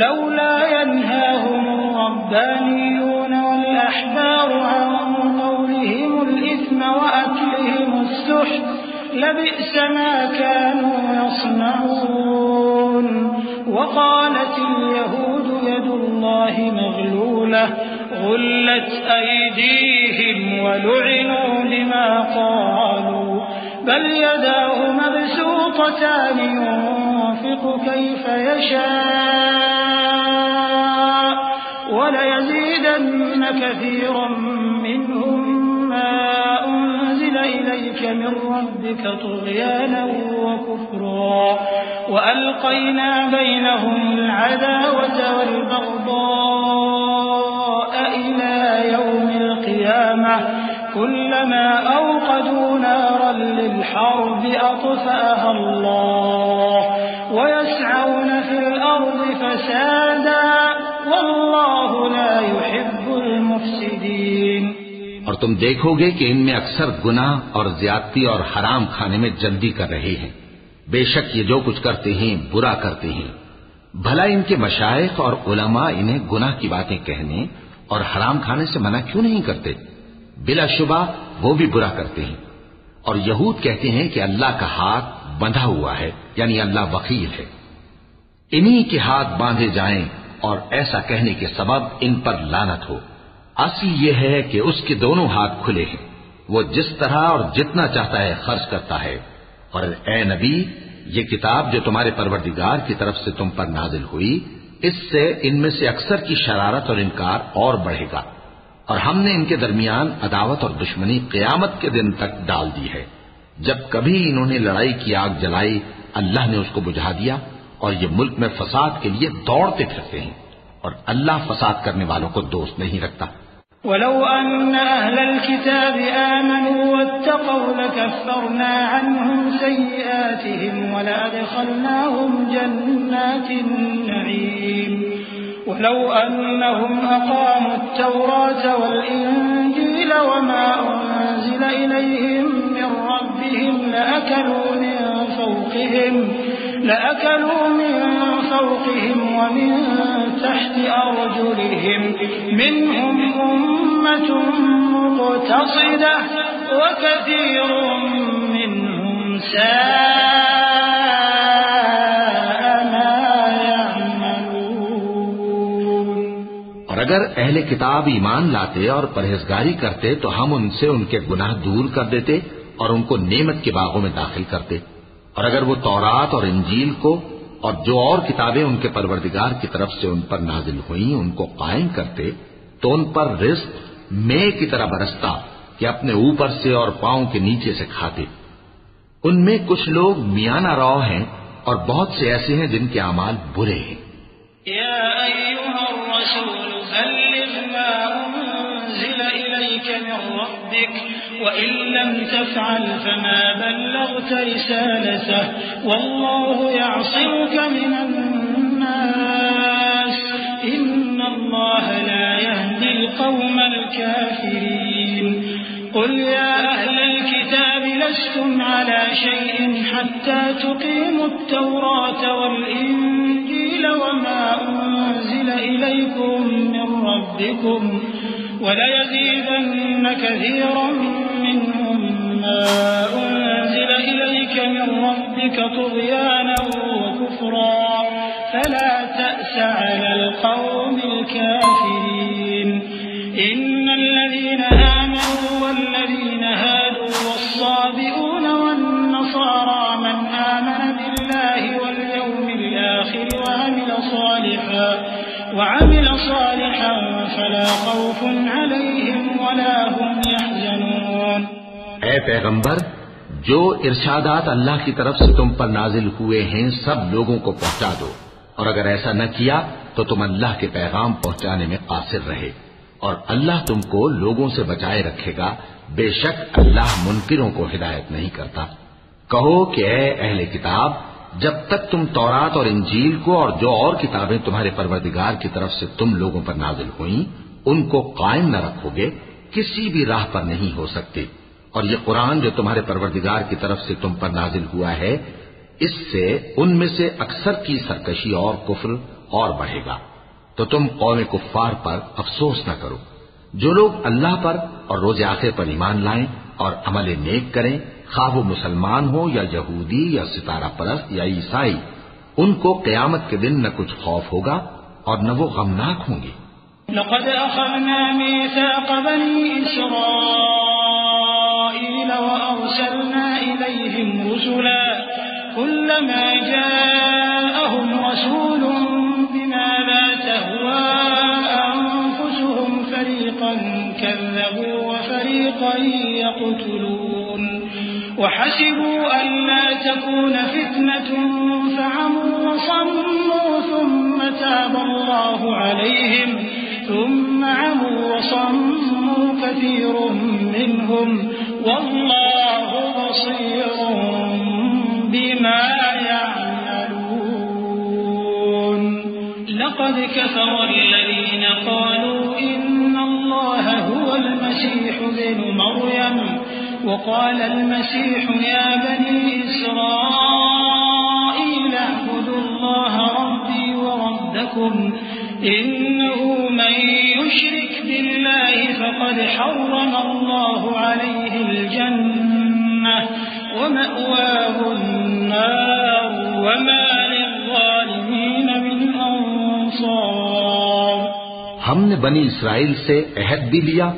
لولا ينهاهم الربانيون والأحبار عن قولهم الإثم وأكلهم السحت لبئس ما كانوا يصنعون وقالت اليهود يد الله مغلولة غلت أيديهم ولعنوا بما قالوا بل يداه مبسوطتان ينفق كيف يشاء وليزيدن كثيرا منهم ما أنزل إليك من ربك طغيانا وكفرا وألقينا بينهم العداوة والبغضاء إلى يوم القيامة كلما أوقدوا نارا للحرب أطفأها الله ويسعون في الأرض فسادا والله لا يحب المفسدين۔ اور تم دیکھو گے کہ ان میں اکثر گناہ اور زیادتی اور حرام کھانے میں جلدی کر رہے ہیں، بے شک یہ جو کچھ کرتے ہیں برا کرتے ہیں۔ بھلا ان کے مشائخ اور علماء انہیں گناہ کی باتیں کہنے اور حرام کھانے سے منع کیوں نہیں کرتے؟ بلا شبہ وہ بھی برا کرتے ہیں۔ اور یہود کہتے ہیں کہ اللہ کا ہاتھ بندھا ہوا ہے، یعنی اللہ وکیل ہے، انہی کے ہاتھ باندھے جائیں، اور ایسا کہنے کے سبب ان پر لعنت ہو۔ اصل یہ ہے کہ اس کے دونوں ہاتھ کھلے ہیں، وہ جس طرح اور جتنا چاہتا ہے خرچ کرتا ہے۔ اور اے نبی، یہ کتاب جو تمہارے پروردگار کی طرف سے تم پر نازل ہوئی، اس سے ان میں سے اکثر کی شرارت اور انکار اور بڑھے گا، اور ہم نے ان کے درمیان عداوت اور دشمنی قیامت کے دن تک ڈال دی ہے۔ جب کبھی انہوں نے لڑائی کی آگ جلائی، اللہ نے اس کو بجھا دیا، اور یہ ملک میں فساد کے لیے دوڑتے پھرتے ہیں، اور اللہ فساد کرنے والوں کو دوست نہیں رکھتا۔ ولو أن أهل الكتاب آمنوا واتقوا لكفرنا عنهم سيئاتهم ولأدخلناهم جنات النعيم ولو أنهم أقاموا التوراة والإنجيل وما أنزل إليهم من ربهم لأكلوا من فوقهم ومن تحت أرجلهم منهم أمة مقتصدة وكثير منهم ساء ما يعملون۔ اور اگر اہل کتاب ایمان لاتے اور پرہیزگاری کرتے تو ہم ان سے ان کے گناہ دور کر دیتے اور ان کو نعمت کے باغوں میں داخل کرتے، اور اگر وہ تورات اور انجیل کو اور جو اور کتابیں ان کے پروردگار کی طرف سے ان پر نازل ہوئیں ان کو قائم کرتے تو ان پر رزق مے کی طرح برستا کہ اپنے اوپر سے اور پاؤں کے نیچے سے کھاتے۔ ان میں کچھ لوگ میانہ رو ہیں اور بہت سے ایسے ہیں جن کے اعمال برے ہیں۔ یا ایھا الرسول بلغ ما انزل الیک من ربک وإن لم تفعل فما بلغت رسالته والله يعصمك من الناس إن الله لا يهدي القوم الكافرين قل يا أهل الكتاب لستم على شيء حتى تقيموا التوراة والإنجيل وما أنزل إليكم من ربكم وليزيدن كثيرا منهم ما أنزل إليك من ربك طغيانا وكفرا فلا تأس على القوم الكافرين إن الذين آمنوا والذين هادوا والصابئون والنصارى من آمن بالله واليوم الآخر وعمل صالحا فلا خوف عليهم ولا هم يحزنون۔ اے پیغمبر، جو ارشادات اللہ کی طرف سے تم پر نازل ہوئے ہیں سب لوگوں کو پہنچا دو، اور اگر ایسا نہ کیا تو تم اللہ کے پیغام پہنچانے میں قاصر رہے، اور اللہ تم کو لوگوں سے بچائے رکھے گا، بے شک اللہ منکروں کو ہدایت نہیں کرتا۔ کہو کہ اے اہل کتاب، جب تک تم تورات اور انجیل کو اور جو اور کتابیں تمہارے پروردگار کی طرف سے تم لوگوں پر نازل ہوئیں ان کو قائم نہ رکھو گے، کسی بھی راہ پر نہیں ہو سکتے، اور یہ قرآن جو تمہارے پروردگار کی طرف سے تم پر نازل ہوا ہے، اس سے ان میں سے اکثر کی سرکشی اور کفر اور بڑھے گا، تو تم قوم کفار پر افسوس نہ کرو۔ جو لوگ اللہ پر اور روز آخر پر ایمان لائیں اور عمل نیک کریں، خواہ وہ مسلمان ہو یا یہودی یا ستارہ پرست یا عیسائی، ان کو قیامت کے دن نہ کچھ خوف ہوگا اور نہ وہ غمناک ہوں گے۔ لقد أخذنا ميثاق بني إسرائيل وأرسلنا إليهم رسلا كلما جاءهم رسول بما لا تهوى أنفسهم فريقا كذبوا وفريقا يقتلون وحسبوا ألا تكون فتنة فعموا وصموا ثم تاب الله عليهم ثم عموا وصموا كثير منهم والله بصير بما يعملون۔ لقد كفر الذين قالوا إن الله هو المسيح ابن مريم وقال المسيح يا بني إسرائيل اعبدوا الله ربي وربكم إنه من يشرك بالله فقد حرم الله عليه الجنة ومأواه النار وما للظالمين من أنصار۔ ہم نے بنی اسرائیل سے عہد بھی لیا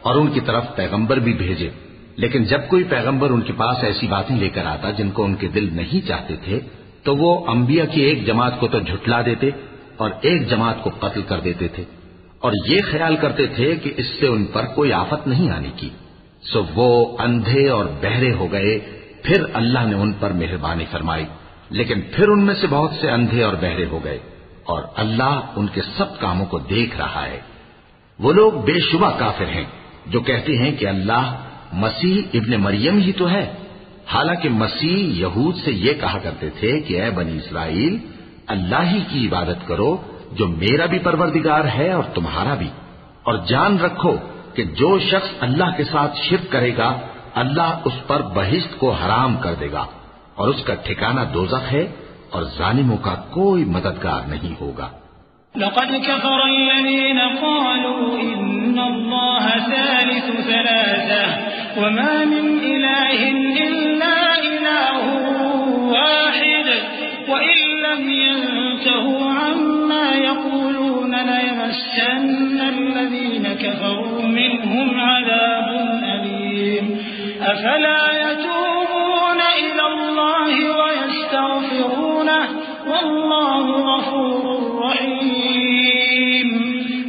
اور ان کی طرف پیغمبر بھی بھیجے، لیکن جب کوئی پیغمبر ان کے پاس ایسی باتیں لے کر آتا جن کو ان کے دل نہیں چاہتے تھے تو وہ انبیاء کی ایک جماعت کو تو جھٹلا دیتے اور ایک جماعت کو قتل کر دیتے تھے، اور یہ خیال کرتے تھے کہ اس سے ان پر کوئی آفت نہیں آنے کی، سو وہ اندھے اور بہرے ہو گئے۔ پھر اللہ نے ان پر مہربانی فرمائی، لیکن پھر ان میں سے بہت سے اندھے اور بہرے ہو گئے، اور اللہ ان کے سب کاموں کو دیکھ رہا ہے۔ وہ لوگ بے شبہ کافر ہیں جو کہتے ہیں کہ اللہ مسیح ابن مریم ہی تو ہے، حالانکہ مسیح یہود سے یہ کہا کرتے تھے کہ اے بنی اسرائیل، اللہ ہی کی عبادت کرو جو میرا بھی پروردگار ہے اور تمہارا بھی، اور جان رکھو کہ جو شخص اللہ کے ساتھ شرک کرے گا اللہ اس پر بہشت کو حرام کر دے گا، اور اس کا ٹھکانہ دوزخ ہے، اور ظالموں کا کوئی مددگار نہیں ہوگا۔ لقد كفر الذين قالوا إن الله ثالث ثلاثة وما من إله إلا إله واحد وإن لم ينتهوا عما يقولون ليمسن الذين كفروا منهم عذاب أليم أفلا يتوبون إلى الله ويستغفرونه والله غفور رحيم۔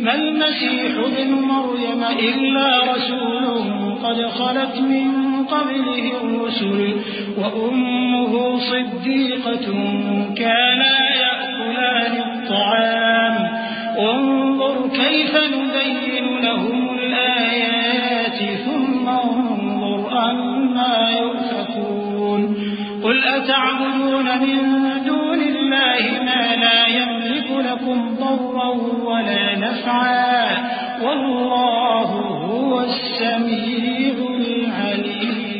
ما المسيح ابن مريم إلا رسول قد خلت من قبله الرسل وأمه صديقة كانا يأكلان الطعام انظر كيف نبين لهم الآيات ثم انظر أنا يؤفكون۔ قل أتعبدون من دون الله ما لا يملك لكم ضرا ولا نفعا والله هو السميع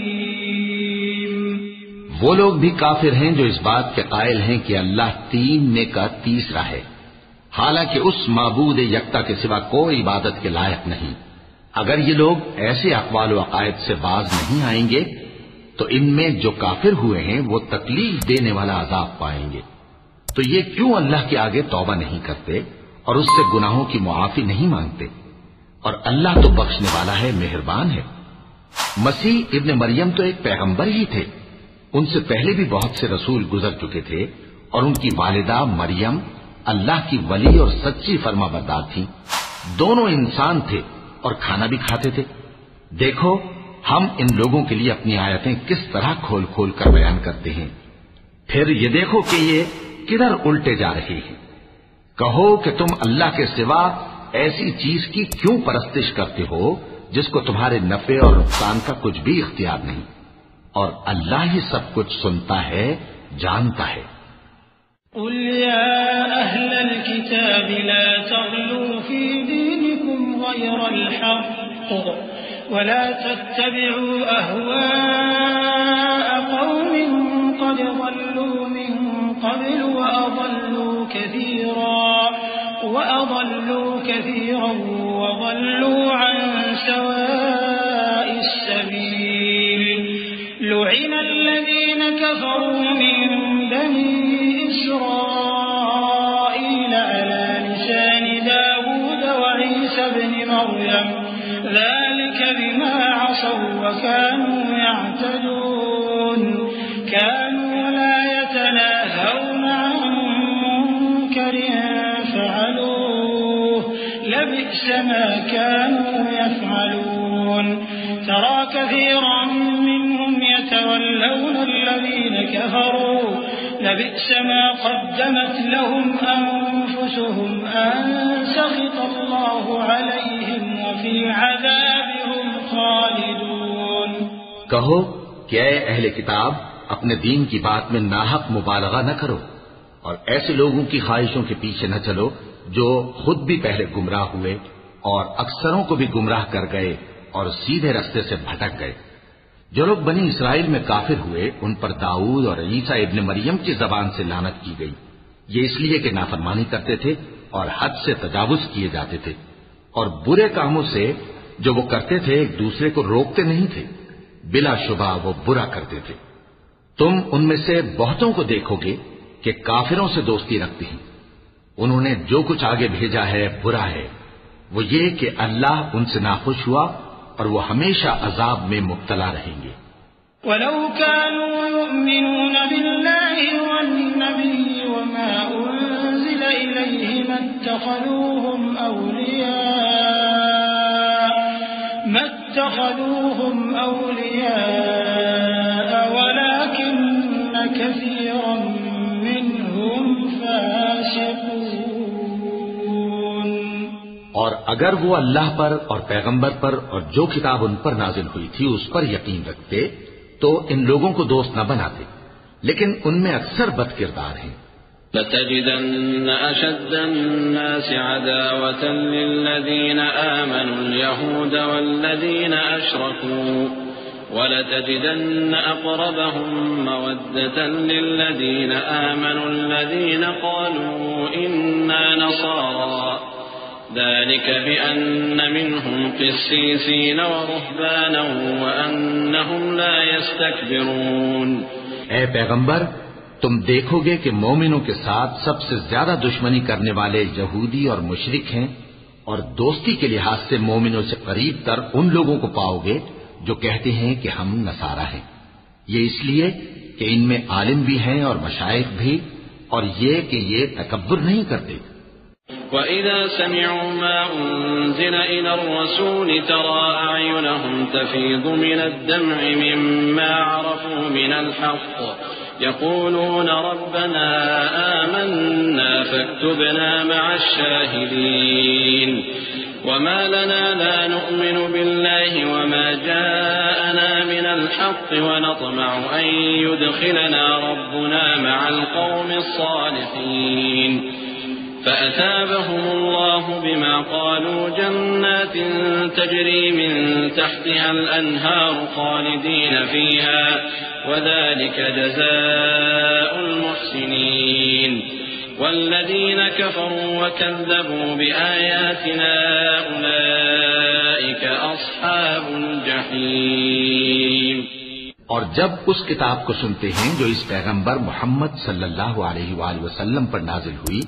العليم۔ وہ لوگ بھی کافر ہیں جو اس بات کے قائل ہیں کہ اللہ تین میں کا تیسرا ہے، حالانکہ اس معبود یکتا کے سوا کوئی عبادت کے لائق نہیں۔ اگر یہ لوگ ایسے اقوال و عقائد سے باز نہیں آئیں گے تو ان میں جو کافر ہوئے ہیں وہ تکلیف دینے والا عذاب پائیں گے، تو یہ کیوں اللہ کے آگے توبہ نہیں کرتے اور اس سے گناہوں کی معافی نہیں مانگتے؟ اور اللہ تو بخشنے والا ہے، مہربان ہے۔ مسیح ابن مریم تو ایک پیغمبر ہی تھے، ان سے پہلے بھی بہت سے رسول گزر چکے تھے، اور ان کی والدہ مریم اللہ کی ولی اور سچی فرما بردار تھی۔ دونوں انسان تھے اور کھانا بھی کھاتے تھے۔ دیکھو ہم ان لوگوں کے لیے اپنی آیتیں کس طرح کھول کھول کر بیان کرتے ہیں، پھر یہ دیکھو کہ یہ کدھر الٹے جا رہے ہیں۔ کہو کہ تم اللہ کے سوا ایسی چیز کی کیوں پرستش کرتے ہو جس کو تمہارے نفع اور نقصان کا کچھ بھی اختیار نہیں، اور اللہ ہی سب کچھ سنتا ہے، جانتا ہے۔ قل يا أهل الكتاب لا تغلوا في دينكم غير الحق ولا تتبعوا أهواء قوم قد ضلوا من قبل وأضلوا كثيرا وضلوا عن سواء السبيل لعن الذين كفروا من بني إسرائيل على لسان داود وعيسى بن مريم ذلك بما عصوا وكانوا يعتدون كانوا لا يتناهون عن منكر فعلوه لبئس ما كانوا يفعلون ترى كثيرا منهم يتولون الذين كفروا لبئس ما قدمت لهم أنفسهم أن سخط الله عليهم وفي عذابهم خالدون۔ کہو کہ اے اہل کتاب اپنے دین کی بات میں ناحق مبالغہ نہ کرو، اور ایسے لوگوں کی خواہشوں کے پیچھے نہ چلو جو خود بھی پہلے گمراہ ہوئے اور اکثروں کو بھی گمراہ کر گئے اور سیدھے رستے سے بھٹک گئے۔ جو لوگ بنی اسرائیل میں کافر ہوئے ان پر داؤد اور عیسیٰ ابن مریم کی زبان سے لعنت کی گئی، یہ اس لیے کہ نافرمانی کرتے تھے اور حد سے تجاوز کیے جاتے تھے، اور برے کاموں سے جو وہ کرتے تھے ایک دوسرے کو روکتے نہیں تھے، بلا شبہ وہ برا کرتے تھے۔ تم ان میں سے بہتوں کو دیکھو گے کہ کافروں سے دوستی رکھتے ہیں، انہوں نے جو کچھ آگے بھیجا ہے برا ہے، وہ یہ کہ اللہ ان سے ناخوش ہوا اور وہ ہمیشہ عذاب میں مبتلا رہیں گے۔ وَلَوْ كَانُوا يُؤْمِنُونَ بِاللَّهِ وَالنَّبِيِّ وَمَا أُنزِلَ إِلَيْهِ مَا اتَّخَذُوهُمْ أَوْلِيَاءَ وَلَكِنَّ كَثِيرًا مِّنْهُمْ فَاسِقُونَ۔ اور اگر وہ اللہ پر اور پیغمبر پر اور جو کتاب ان پر نازل ہوئی تھی اس پر یقین رکھتے تو ان لوگوں کو دوست نہ بناتے، لیکن ان میں اکثر بد کردار ہیں۔ لَتَجِدَنَّ أَشَدَّ النَّاسِ عَدَاوَةً لِلَّذِينَ آمَنُوا الْيَهُودَ وَالَّذِينَ أَشْرَكُوا وَلَتَجِدَنَّ أَقْرَبَهُم مَّوَدَّةً لِلَّذِينَ آمَنُوا الَّذِينَ قَالُوا إِنَّا نَصَارَىٰ ذلك بأن منهم قسيسين ورهبانا وأنهم لا يستكبرون۔ اے پیغمبر تم دیکھو گے کہ مومنوں کے ساتھ سب سے زیادہ دشمنی کرنے والے یہودی اور مشرک ہیں، اور دوستی کے لحاظ سے مومنوں سے قریب تر ان لوگوں کو پاؤ گے جو کہتے ہیں کہ ہم نصارہ ہیں، یہ اس لیے کہ ان میں عالم بھی ہیں اور مشائخ بھی، اور یہ کہ یہ تکبر نہیں کرتے۔ وَإِذَا سَمِعُوا مَا أُنزِلَ إِلَى الرَّسُولِ تَرَىٰ أَعْيُنَهُمْ تَفِيضُ مِنَ الدَّمْعِ مِمَّا عَرَفُوا مِنَ الْحَقِّ يَقُولُونَ رَبَّنَا آمَنَّا فَاكْتُبْنَا مَعَ الشَّاهِدِينَ وَمَا لَنَا لَا نُؤْمِنُ بِاللَّهِ وَمَا جَاءَنَا مِنَ الْحَقِّ وَنَطْمَعُ أَن يُدْخِلَنَا رَبُّنَا مَعَ الْقَوْمِ الصَّالِحِينَ فأثابهم الله بما قالوا جنات تجري من تحتها الأنهار خالدين فيها وذلك جزاء المحسنين والذين كفروا وكذبوا بآياتنا أولئك أصحاب الجحيم۔ اور جب اس کتاب کو سنتے ہیں جو اس پیغمبر محمد صلی اللہ علیہ وآلہ وسلم پر نازل ہوئی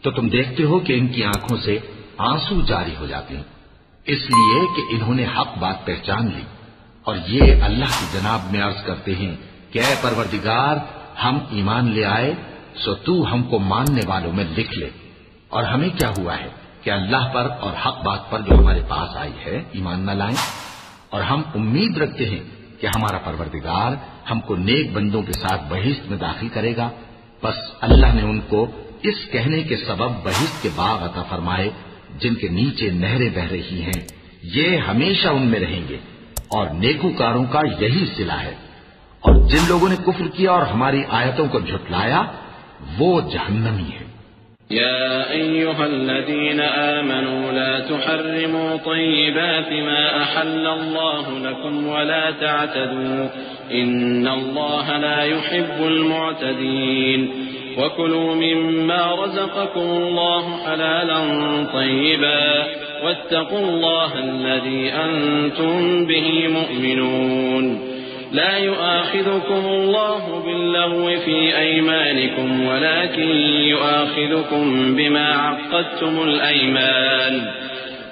تو تم دیکھتے ہو کہ ان کی آنکھوں سے آنسو جاری ہو جاتے ہیں، اس لیے کہ انہوں نے حق بات پہچان لی، اور یہ اللہ کی جناب میں عرض کرتے ہیں کہ اے پروردگار، ہم ایمان لے آئے سو تو ہم کو ماننے والوں میں لکھ لے، اور ہمیں کیا ہوا ہے کہ اللہ پر اور حق بات پر جو ہمارے پاس آئی ہے ایمان نہ لائیں، اور ہم امید رکھتے ہیں کہ ہمارا پروردگار ہم کو نیک بندوں کے ساتھ بہشت میں داخل کرے گا۔ بس اللہ نے ان کو اس کہنے کے سبب بہشت کے باغ عطا فرمائے جن کے نیچے نہریں بہ رہی ہیں، یہ ہمیشہ ان میں رہیں گے، اور نیکوکاروں کا یہی صلہ ہے، اور جن لوگوں نے کفر کیا اور ہماری آیتوں کو جھٹلایا وہ جہنمی ہے۔ يا أيها الذين آمنوا لا تحرموا طيبات ما أحل الله لكم ولا تعتدوا إن الله لا يحب المعتدين وكلوا مما رزقكم الله حلالا طيبا واتقوا الله الذي أنتم به مؤمنون لا يؤاخذكم الله باللغو في أيمانكم ولكن يؤاخذكم بما عقدتم الأيمان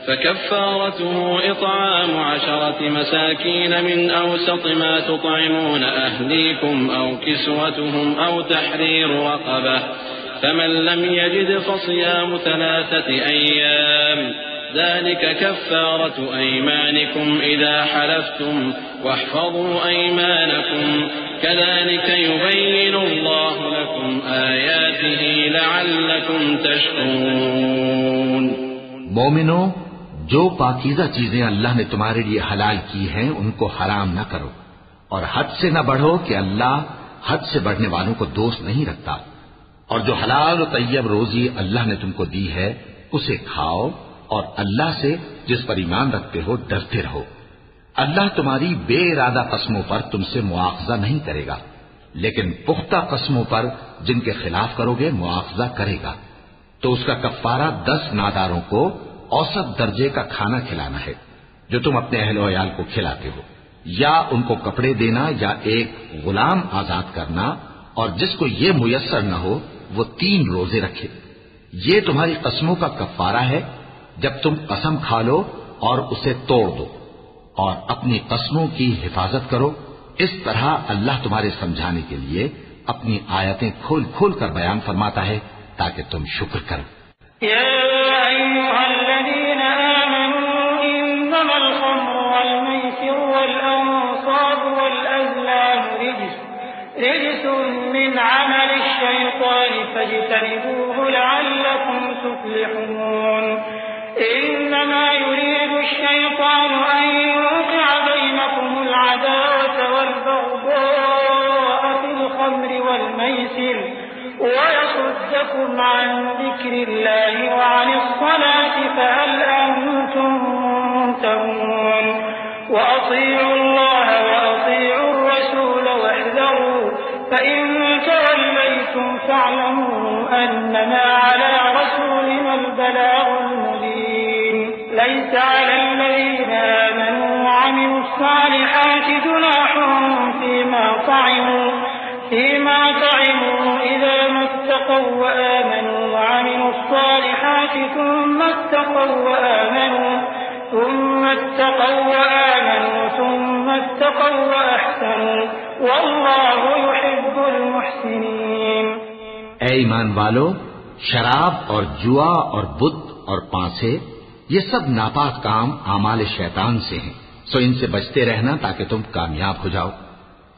فكفارته إطعام 10 مساكين من أوسط ما تطعمون أهليكم أو كسوتهم أو تحرير رقبة فمن لم يجد فصيام 3 أيام ذلك كفارة أيمانكم إذا حلفتم واحفظوا أيمانكم كذلك يبين الله لكم آياته لعلكم تشكرون۔ مومنو، جو پاکیزہ چیزیں اللہ نے تمہارے لیے حلال کی ہیں ان کو حرام نہ کرو، اور حد سے نہ بڑھو کہ اللہ حد سے بڑھنے والوں کو دوست نہیں رکھتا، اور جو حلال و طیب روزی اللہ نے تم کو دی ہے اسے کھاؤ، اور اللہ سے جس پر ایمان رکھتے ہو ڈرتے رہو۔ اللہ تمہاری بے ارادہ قسموں پر تم سے مواخذہ نہیں کرے گا، لیکن پختہ قسموں پر جن کے خلاف کرو گے مواخذہ کرے گا، تو اس کا کفارہ 10 ناداروں کو اوسط درجے کا کھانا کھلانا ہے جو تم اپنے اہل و عیال کو کھلاتے ہو، یا ان کو کپڑے دینا یا ایک غلام آزاد کرنا، اور جس کو یہ میسر نہ ہو وہ 3 روزے رکھے۔ یہ تمہاری قسموں کا کفارہ ہے جب تم قسم کھا لو اور اسے توڑ دو، اور اپنی قسموں کی حفاظت کرو۔ اس طرح اللہ تمہارے سمجھانے کے لیے اپنی آیتیں کھول کھول کر بیان فرماتا ہے تاکہ تم شکر کرو۔ يا أيها الذين آمنوا إنما الخمر والميسر والأنصاب والأزلام رجس من عمل الشيطان فاجتنبوه لعلكم تفلحون إنما يريد الشيطان أن يوقع بينكم العداوة والبغضاء في الخمر والميسر ويصدكم عن ذكر الله وعن الصلاة فهل أنتم منتهون وأطيعوا الله وأطيعوا الرسول واحذروا فإن توليتم فاعلموا أنما على رسولنا البلاغ المبين ليس على الذين آمنوا وعملوا الصالحات جناح فيما طعموا إذا ما اتقوا وآمنوا وعملوا الصالحات ثم اتقوا وأحسنوا والله يحب المحسنين۔ اے ایمان والو، شراب اور جوا اور بت اور پانسے یہ سب ناپاک کام اعمال شیطان سے ہیں، سو ان سے بچتے رہنا تاکہ تم کامیاب ہو جاؤ۔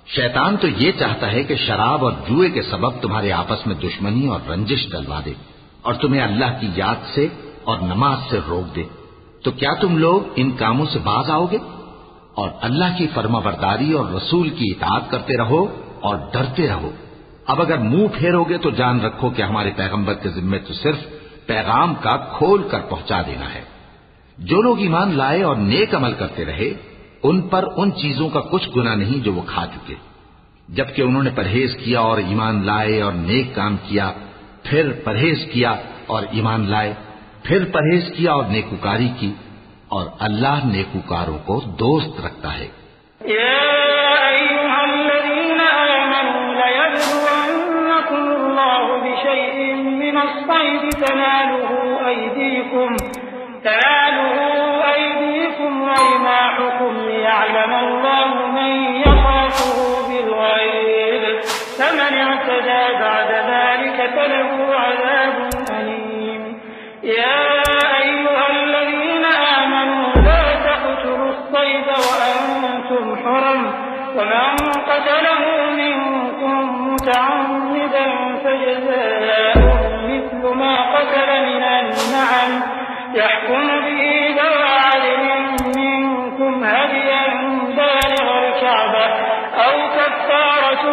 شیطان تو یہ چاہتا ہے کہ شراب اور جوئے کے سبب تمہارے آپس میں دشمنی اور رنجش ڈلوا دے، اور تمہیں اللہ کی یاد سے اور نماز سے روک دے۔ تو کیا تم لوگ ان کاموں سے باز آؤ گے؟ اور اللہ کی فرما برداری اور رسول کی اطاعت کرتے رہو اور ڈرتے رہو۔ اب اگر منہ پھیرو گے تو جان رکھو کہ ہمارے پیغمبر کے ذمے تو صرف پیغام کا کھول کر پہنچا دینا ہے۔ جو لوگ ایمان لائے اور نیک عمل کرتے رہے ان پر ان چیزوں کا کچھ گناہ نہیں جو وہ کھا چکے، جبکہ انہوں نے پرہیز کیا اور ایمان لائے اور نیک کام کیا، پھر پرہیز کیا اور ایمان لائے، پھر پرہیز کیا اور نیکوکاری کی، اور اللہ نیکوکاروں کو دوست رکھتا ہے۔ يا أيها الذين آمنوا ليبلونكم الله بشيء من الصيد تناله أيديكم ورماحكم ليعلم الله من يخافه بالغيب فمن اعتدى بعد ذلك فله عذاب أليم يا أيها الذين آمنوا لا تقتلوا الصيد وأنتم حرم ومن قتله منكم متعمدا فجزاء مثل ما قتل من النعم يحكم به ذوى عدل منكم هديا بالغ الكعبة أو كفارة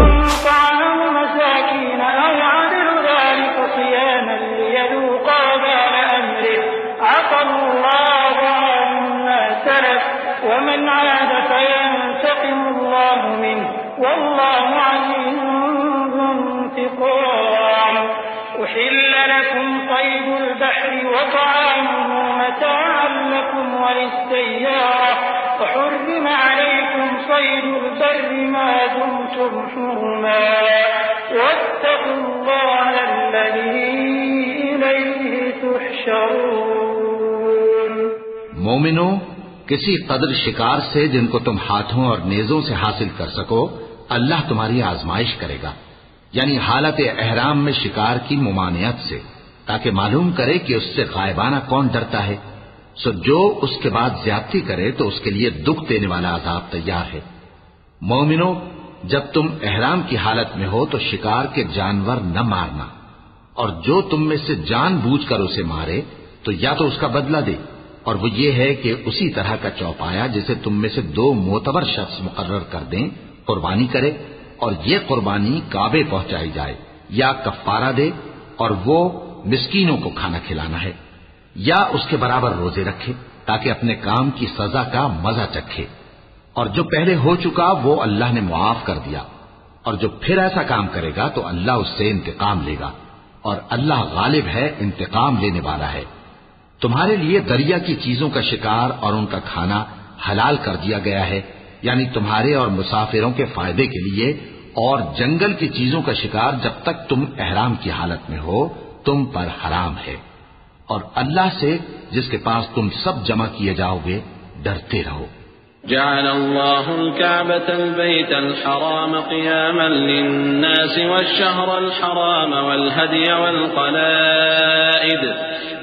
طعام مساكين أو عدل ذلك صياما ليذوقا وبال أمره عفى الله عما سلف ومن عاد فينتقم الله منه والله عزيز ذو انتقام أحل لكم صيد البحر وطعامه متاعا لكم وللسيارة وحرم عليكم صيد البر ما دمتم حرما واتقوا الله الذي إليه تحشرون مومنو کسی قدر شکار سے جن کو تم ہاتھوں اور نیزوں سے حاصل کر سکو اللہ تمہاری آزمائش کرے گا، یعنی حالت احرام میں شکار کی ممانعت سے، تاکہ معلوم کرے کہ اس سے غائبانہ کون ڈرتا ہے، سو جو اس کے بعد زیادتی کرے تو اس کے لیے دکھ دینے والا عذاب تیار ہے۔ مومنو جب تم احرام کی حالت میں ہو تو شکار کے جانور نہ مارنا، اور جو تم میں سے جان بوجھ کر اسے مارے تو یا تو اس کا بدلہ دے، اور وہ یہ ہے کہ اسی طرح کا چوپایا جسے تم میں سے 2 معتبر شخص مقرر کر دیں قربانی کرے، اور یہ قربانی کعبے پہنچائی جائے، یا کفارہ دے اور وہ مسکینوں کو کھانا کھلانا ہے، یا اس کے برابر روزے رکھے تاکہ اپنے کام کی سزا کا مزہ چکھے، اور جو پہلے ہو چکا وہ اللہ نے معاف کر دیا، اور جو پھر ایسا کام کرے گا تو اللہ اس سے انتقام لے گا، اور اللہ غالب ہے، انتقام لینے والا ہے۔ تمہارے لیے دریا کی چیزوں کا شکار اور ان کا کھانا حلال کر دیا گیا ہے، یعنی تمہارے اور مسافروں کے فائدے کے لیے، اور جنگل کی چیزوں کا شکار جب تک تم احرام کی حالت میں ہو تم پر حرام ہے، اور اللہ سے جس کے پاس تم سب جمع کیے جاؤ گے ڈرتے رہو۔ جعل الله الكعبة البيت الحرام قياما للناس والشهر الحرام والهدي والقلائد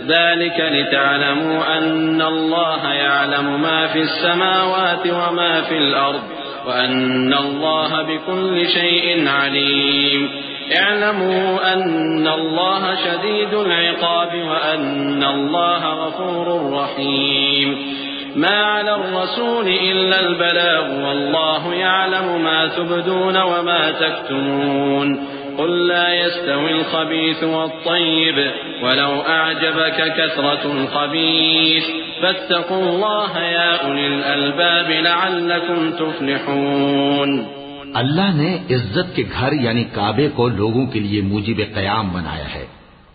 ذلك لتعلموا أن الله يعلم ما في السماوات وما في الأرض وأن الله بكل شيء عليم اعلموا أن الله شديد العقاب وأن الله غفور رحيم ما على الرسول إلا البلاغ والله يعلم ما تبدون وما تكتمون قل لا يستوي الخبيث والطيب ولو أعجبك كثرة الخبيث فاتقوا الله يا أولي الألباب لعلكم تفلحون۔ اللہ نے عزت کے گھر یعنی کعبے کو لوگوں کے لیے موجب قیام بنایا ہے،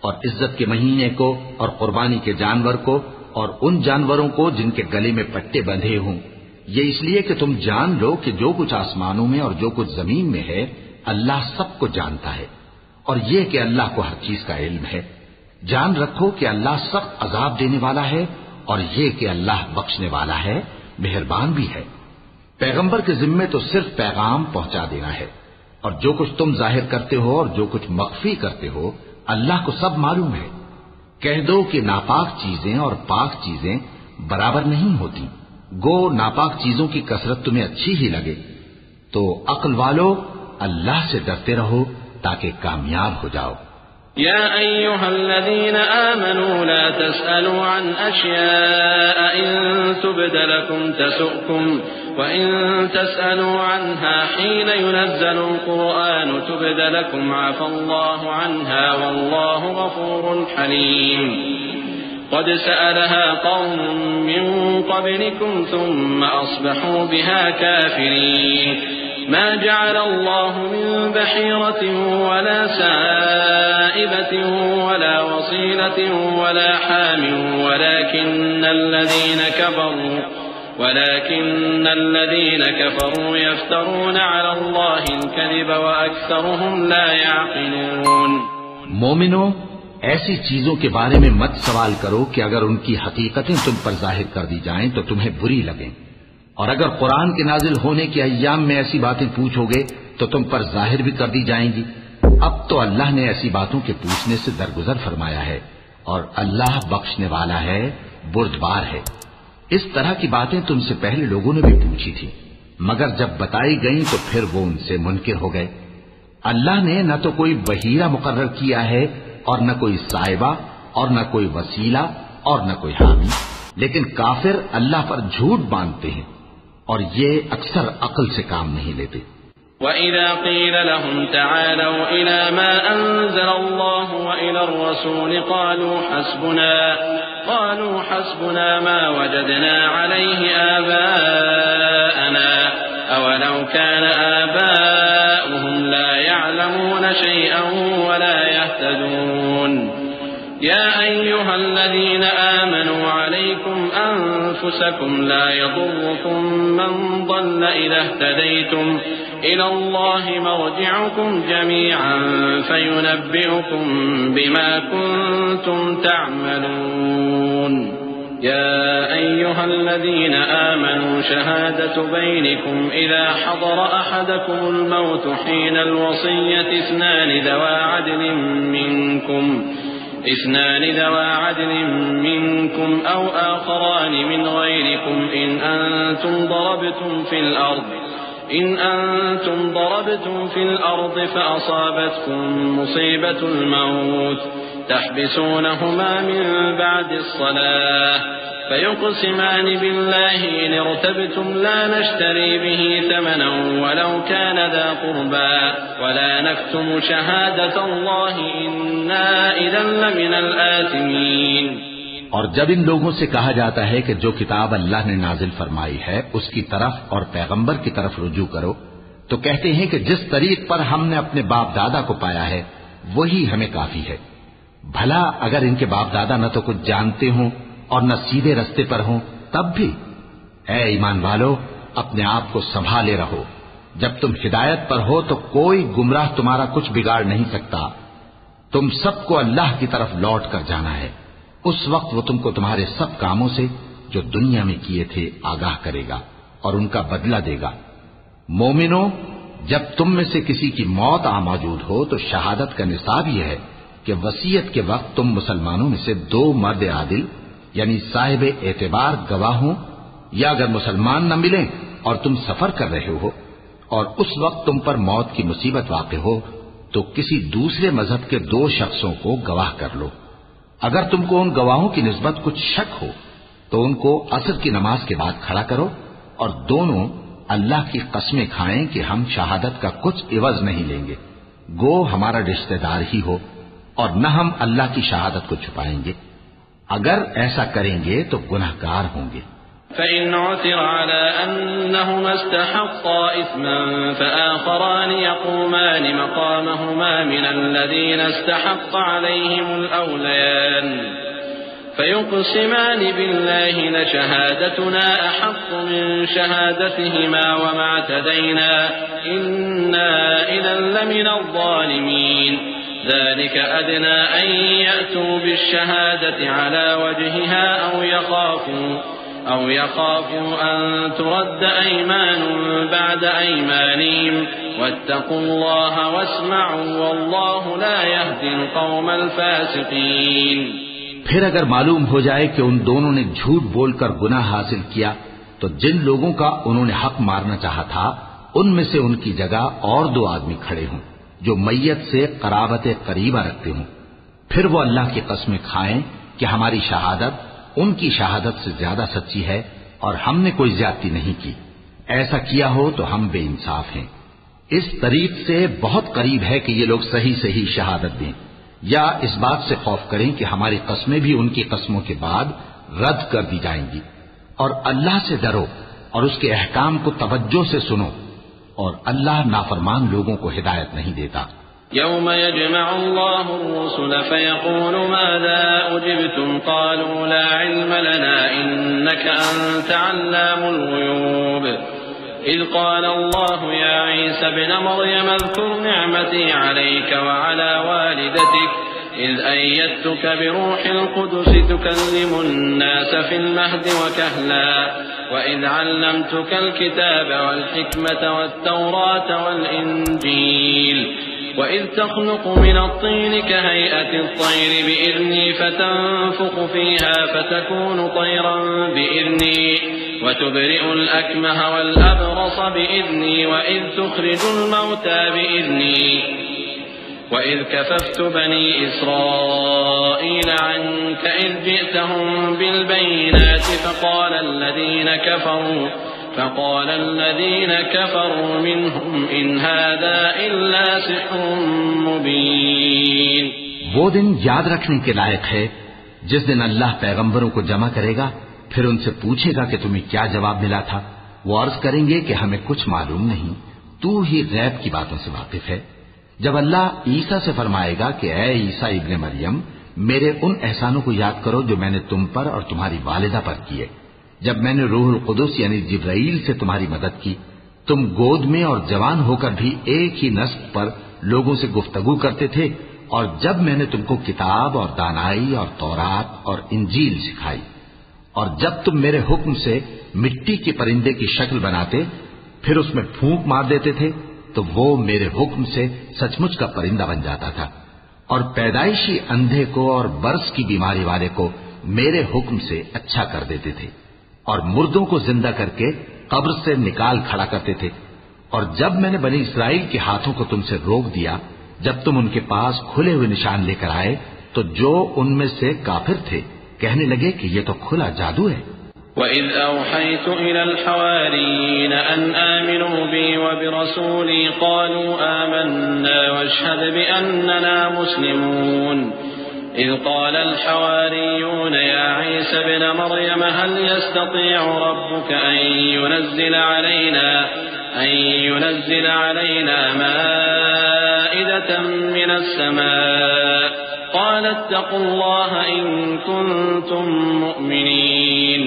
اور عزت کے مہینے کو اور قربانی کے جانور کو اور ان جانوروں کو جن کے گلے میں پٹے بندھے ہوں، یہ اس لیے کہ تم جان لو کہ جو کچھ آسمانوں میں اور جو کچھ زمین میں ہے اللہ سب کو جانتا ہے، اور یہ کہ اللہ کو ہر چیز کا علم ہے۔ جان رکھو کہ اللہ سخت عذاب دینے والا ہے، اور یہ کہ اللہ بخشنے والا ہے، مہربان بھی ہے۔ پیغمبر کے ذمے تو صرف پیغام پہنچا دینا ہے، اور جو کچھ تم ظاہر کرتے ہو اور جو کچھ مخفی کرتے ہو اللہ کو سب معلوم ہے۔ کہہ دو کہ ناپاک چیزیں اور پاک چیزیں برابر نہیں ہوتی، گو ناپاک چیزوں کی کثرت تمہیں اچھی ہی لگے، تو عقل والو اللہ سے ڈرتے رہو تاکہ کامیاب ہو جاؤ۔ يا أيها الذين آمنوا لا تسألوا عن أشياء إن تبد لكم تسؤكم وإن تسألوا عنها حين ينزل القرآن تبد لكم عفى الله عنها والله غفور حليم قد سألها قوم من قبلكم ثم أصبحوا بها كافرين ما جعل الله من بحيرة ولا سائبة ولا وصيلة ولا حام ولكن الذين كفروا يفترون على الله الكذب وأكثرهم لا يعقلون۔ مومنو ایسی چیزوں کے بارے میں مت سوال کرو کہ اگر ان کی حقیقتیں تم پر ظاہر کر دی جائیں تو تمہیں بری لگیں، اور اگر قرآن کے نازل ہونے کے ایام میں ایسی باتیں پوچھو گے تو تم پر ظاہر بھی کر دی جائیں گی۔ اب تو اللہ نے ایسی باتوں کے پوچھنے سے درگزر فرمایا ہے، اور اللہ بخشنے والا ہے، بردبار ہے۔ اس طرح کی باتیں تم سے پہلے لوگوں نے بھی پوچھی تھی، مگر جب بتائی گئیں تو پھر وہ ان سے منکر ہو گئے۔ اللہ نے نہ تو کوئی بحیرہ مقرر کیا ہے، اور نہ کوئی صاحبہ، اور نہ کوئی وسیلہ، اور نہ کوئی حامی، لیکن کافر اللہ پر جھوٹ باندھتے ہیں، اور یہ اکثر عقل سے کام نہیں لیتے۔ وَإِذَا قِيلَ لَهُمْ تَعَالَوْا إِلَى مَا أَنزَلَ اللَّهُ وَإِلَى الرَّسُولِ قَالُوا حَسْبُنَا مَا وَجَدْنَا عَلَيْهِ آبَاءَنَا أَوَلَوْ كَانَ آبَاؤُهُمْ لَا يَعْلَمُونَ شَيْئًا وَلَا يَهْتَدُونَ يَا أَيُّهَا الَّذِينَ آمَنُوا عَلَيْكُمْ أَنفُسَكُمْ لَا يَضُرُّكُمْ مَنْ ضَلَّ إِذَا اهْتَدَيْتُمْ إِلَى اللَّهِ مَرْجِعُكُمْ جَمِيعًا فَيُنَبِّئُكُم بِمَا كُنتُمْ تَعْمَلُونَ يَا أَيُّهَا الَّذِينَ آمَنُوا شَهَادَةُ بَيْنِكُمْ إِذَا حَضَرَ أَحَدَكُمُ الْمَوْتُ حِينَ الْوَصِيَّةِ اثْنَانِ ذَوَا عَدْلٍ مِّنكُمْ أَوْ آخَرَانِ مِنْ غَيْرِكُمْ إِنْ أَنْتُمْ ضَرَبْتُمْ فِي الْأَرْضِ فَأَصَابَتْكُمْ مُصِيبَةُ الْمَوْتِ تَحْبِسُونَهُمَا مِنْ بَعْدِ الصَّلَاةِ فَيُقْسِمَانِ بِاللَّهِ إِنِ ارْتَبْتُمْ لَا نَشْتَرِي بِهِ ثَمَنًا وَلَوْ كَانَ ذَا قُرْبَى وَلَا نَكْتُمُ شَهَادَةَ اللَّهِ إِنَّا إِذًا لَّمِنَ الْآثِمِينَ۔ اور جب ان لوگوں سے کہا جاتا ہے کہ جو کتاب اللہ نے نازل فرمائی ہے اس کی طرف اور پیغمبر کی طرف رجوع کرو، تو کہتے ہیں کہ جس طریق پر ہم نے اپنے باپ دادا کو پایا ہے وہی ہمیں کافی ہے۔ بھلا اگر ان کے باپ دادا نہ تو کچھ جانتے ہوں اور نہ سیدھے رستے پر ہوں تب بھی؟ اے ایمان والو، اپنے آپ کو سنبھالے رہو، جب تم ہدایت پر ہو تو کوئی گمراہ تمہارا کچھ بگاڑ نہیں سکتا۔ تم سب کو اللہ کی طرف لوٹ کر جانا ہے، اس وقت وہ تم کو تمہارے سب کاموں سے جو دنیا میں کیے تھے آگاہ کرے گا اور ان کا بدلہ دے گا۔ مومنو، جب تم میں سے کسی کی موت آ موجود ہو تو شہادت کا نصاب یہ ہے کہ وصیت کے وقت تم مسلمانوں میں سے 2 مرد عادل یعنی صاحب اعتبار گواہ ہوں، یا اگر مسلمان نہ ملیں اور تم سفر کر رہے ہو اور اس وقت تم پر موت کی مصیبت واقع ہو تو کسی دوسرے مذہب کے 2 شخصوں کو گواہ کر لو۔ اگر تم کو ان گواہوں کی نسبت کچھ شک ہو تو ان کو عصر کی نماز کے بعد کھڑا کرو اور دونوں اللہ کی قسمیں کھائیں کہ ہم شہادت کا کچھ عوض نہیں لیں گے، گو ہمارا رشتہ دار ہی ہو، اور نہ ہم اللہ کی شہادت کو چھپائیں گے۔ اگر ایسا کریں گے تو گناہگار ہوں گے۔ فَإِنْ عُثِرَ عَلَىٰ أَنَّهُمَا اسْتَحَقَّا إِثْمًا فَآخَرَانِ يَقُومَانِ مَقَامَهُمَا مِنَ الَّذِينَ استحق عَلَيْهِمُ الْأَوْلَيَانِ فَيُقْسِمَانِ بِاللَّهِ لَشَهَادَتُنَا أَحَقُّ مِنْ شَهَادَتِهِمَا وَمَا اعْتَدَيْنَا إِنَّا إِذًا لَّمِنَ الظَّالِمِينَ ذلك أدنى أن يأتوا بالشهادة على وجهها أو يخافوا أن ترد أيمان بعد أيمانهم واتقوا الله واسمعوا والله لا يهدي القوم الفاسقين۔ پھر اگر معلوم ہو جائے کہ ان دونوں نے جھوٹ بول کر گناہ حاصل کیا تو جن لوگوں کا انہوں نے حق مارنا چاہا تھا ان میں سے ان کی جگہ اور 2 آدمی کھڑے ہوں جو میت سے قرابت قریبہ رکھتے ہوں، پھر وہ اللہ کی قسمیں کھائیں کہ ہماری شہادت ان کی شہادت سے زیادہ سچی ہے اور ہم نے کوئی زیادتی نہیں کی۔ ایسا کیا ہو تو ہم بے انصاف ہیں۔ اس طریق سے بہت قریب ہے کہ یہ لوگ صحیح شہادت دیں، یا اس بات سے خوف کریں کہ ہماری قسمیں بھی ان کی قسموں کے بعد رد کر دی جائیں گی۔ اور اللہ سے ڈرو اور اس کے احکام کو توجہ سے سنو، اور اللہ نافرمان لوگوں کو ہدایت نہیں دیتا۔ يوم يجمع الله الرسل فيقول ماذا أجبتم قالوا لا علم لنا إنك أنت علام الغيوب إذ قال الله يا عيسى ابن مريم اذكر نعمتي عليك وعلى والدتك إذ أيدتك بروح القدس تكلم الناس في المهد وكهلا وإذ علمتك الكتاب والحكمة والتوراة والإنجيل وإذ تخلق من الطين كهيئة الطير بإذني فتنفخ فيها فتكون طيرا بإذني وتبرئ الأكمه والأبرص بإذني وإذ تخرج الموتى بإذني وإذ كففت بني إسرائيل عنك إذ جئتهم بالبينات فقال الذين كفروا منهم إن هذا إلا سحر مبين. وہ دن یاد رکھنے کے لائق ہے جس دن اللہ پیغمبروں کو جمع کرے گا، پھر ان سے پوچھے گا کہ تمہیں کیا جواب ملا تھا. وہ عرض کریں گے کہ ہمیں کچھ معلوم نہیں، تو ہی غیب کی باتوں سے واقف ہے. جب اللہ عیسیٰ سے فرمائے گا کہ اے عیسیٰ ابن مریم، میرے ان احسانوں کو یاد کرو جو میں نے تم پر اور تمہاری والدہ پر کیے. جب میں نے روح القدس یعنی جبرائیل سے تمہاری مدد کی، تم گود میں اور جوان ہو کر بھی ایک ہی نسب پر لوگوں سے گفتگو کرتے تھے، اور جب میں نے تم کو کتاب اور دانائی اور تورات اور انجیل سکھائی، اور جب تم میرے حکم سے مٹی کے پرندے کی شکل بناتے پھر اس میں پھونک مار دیتے تھے تو وہ میرے حکم سے سچ مچ کا پرندہ بن جاتا تھا، اور پیدائشی اندھے کو اور برس کی بیماری والے کو میرے حکم سے اچھا کر دیتے تھے، اور مردوں کو زندہ کر کے قبر سے نکال کھڑا کرتے تھے. اور جب میں نے بنی اسرائیل کے ہاتھوں کو تم سے روک دیا، جب تم ان کے پاس کھلے ہوئے نشان لے کر آئے تو جو ان میں سے کافر تھے کہنے لگے کہ یہ تو کھلا جادو ہے. وَإِذْ أَوْحَيْتُ إِلَى الْحَوَارِيِّينَ أَنْ آمِنُوا بِي وَبِرَسُولِي قَالُوا آمَنَّا وَاشْهَدْ بِأَنَّنَا مُسْلِمُونَ. إِذْ قَالَ الْحَوَارِيُّونَ يَا عِيسَى ابْنَ مَرْيَمَ هَلْ يَسْتَطِيعُ رَبُّكَ أَنْ يُنَزِّلَ عَلَيْنَا مَائِدَةً مِنَ السَّمَاءِ قَالَ اتَّقُوا اللَّهَ إِن كُنتُم مُّؤْمِنِينَ.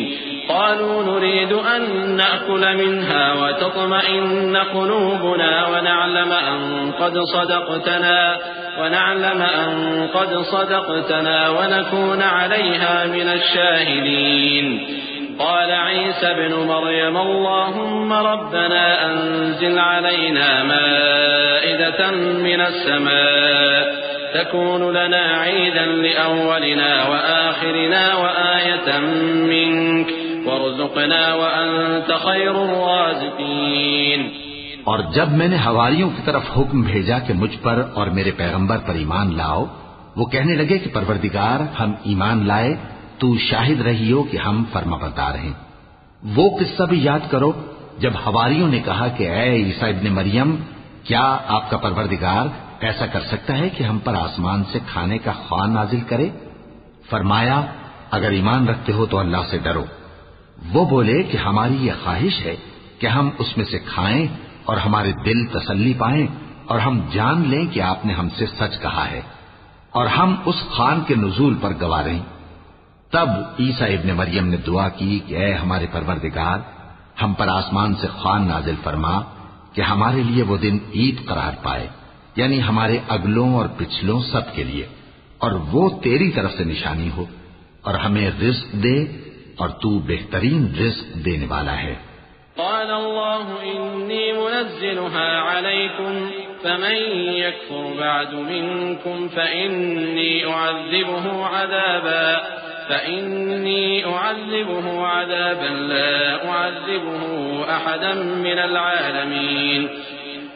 قالوا نريد أن نأكل منها وتطمئن قلوبنا ونعلم أن قد صدقتنا ونكون عليها من الشاهدين. قال عيسى ابن مريم اللهم ربنا أنزل علينا مائدة من السماء تكون لنا عيدا لأولنا وآخرنا وآية منك وارزقنا وأنت خير الرازقين. اور جب میں نے حواریوں کی طرف حکم بھیجا کہ مجھ پر اور میرے پیغمبر پر ایمان لاؤ، وہ کہنے لگے کہ پروردگار ہم ایمان لائے، تو شاہد رہی ہو کہ ہم فرمانبردار ہیں. وہ قصہ بھی یاد کرو جب حواریوں نے کہا کہ اے عیسیٰ ابن مریم، کیا آپ کا پروردگار ایسا کر سکتا ہے کہ ہم پر آسمان سے کھانے کا خوان نازل کرے؟ فرمایا اگر ایمان رکھتے ہو تو اللہ سے ڈرو. وہ بولے کہ ہماری یہ خواہش ہے کہ ہم اس میں سے کھائیں اور ہمارے دل تسلی پائیں اور ہم جان لیں کہ آپ نے ہم سے سچ کہا ہے اور ہم اس خوان کے نزول پر گواہ رہیں. تب عیسیٰ ابن مریم نے دعا کی کہ اے ہمارے پروردگار، ہم پر آسمان سے خوان نازل فرما کہ ہمارے لیے وہ دن عید قرار پائے، یعنی ہمارے اگلوں اور پچھلوں سب کے لیے، اور وہ تیری طرف سے نشانی ہو، اور ہمیں رزق دے اور تو بہترین رزق دینے والا ہے. قال الله إني منزلها عليكم فمن يكفر بعد منكم فإني أعذبه عذابا لا أعذبه أحدا من العالمين.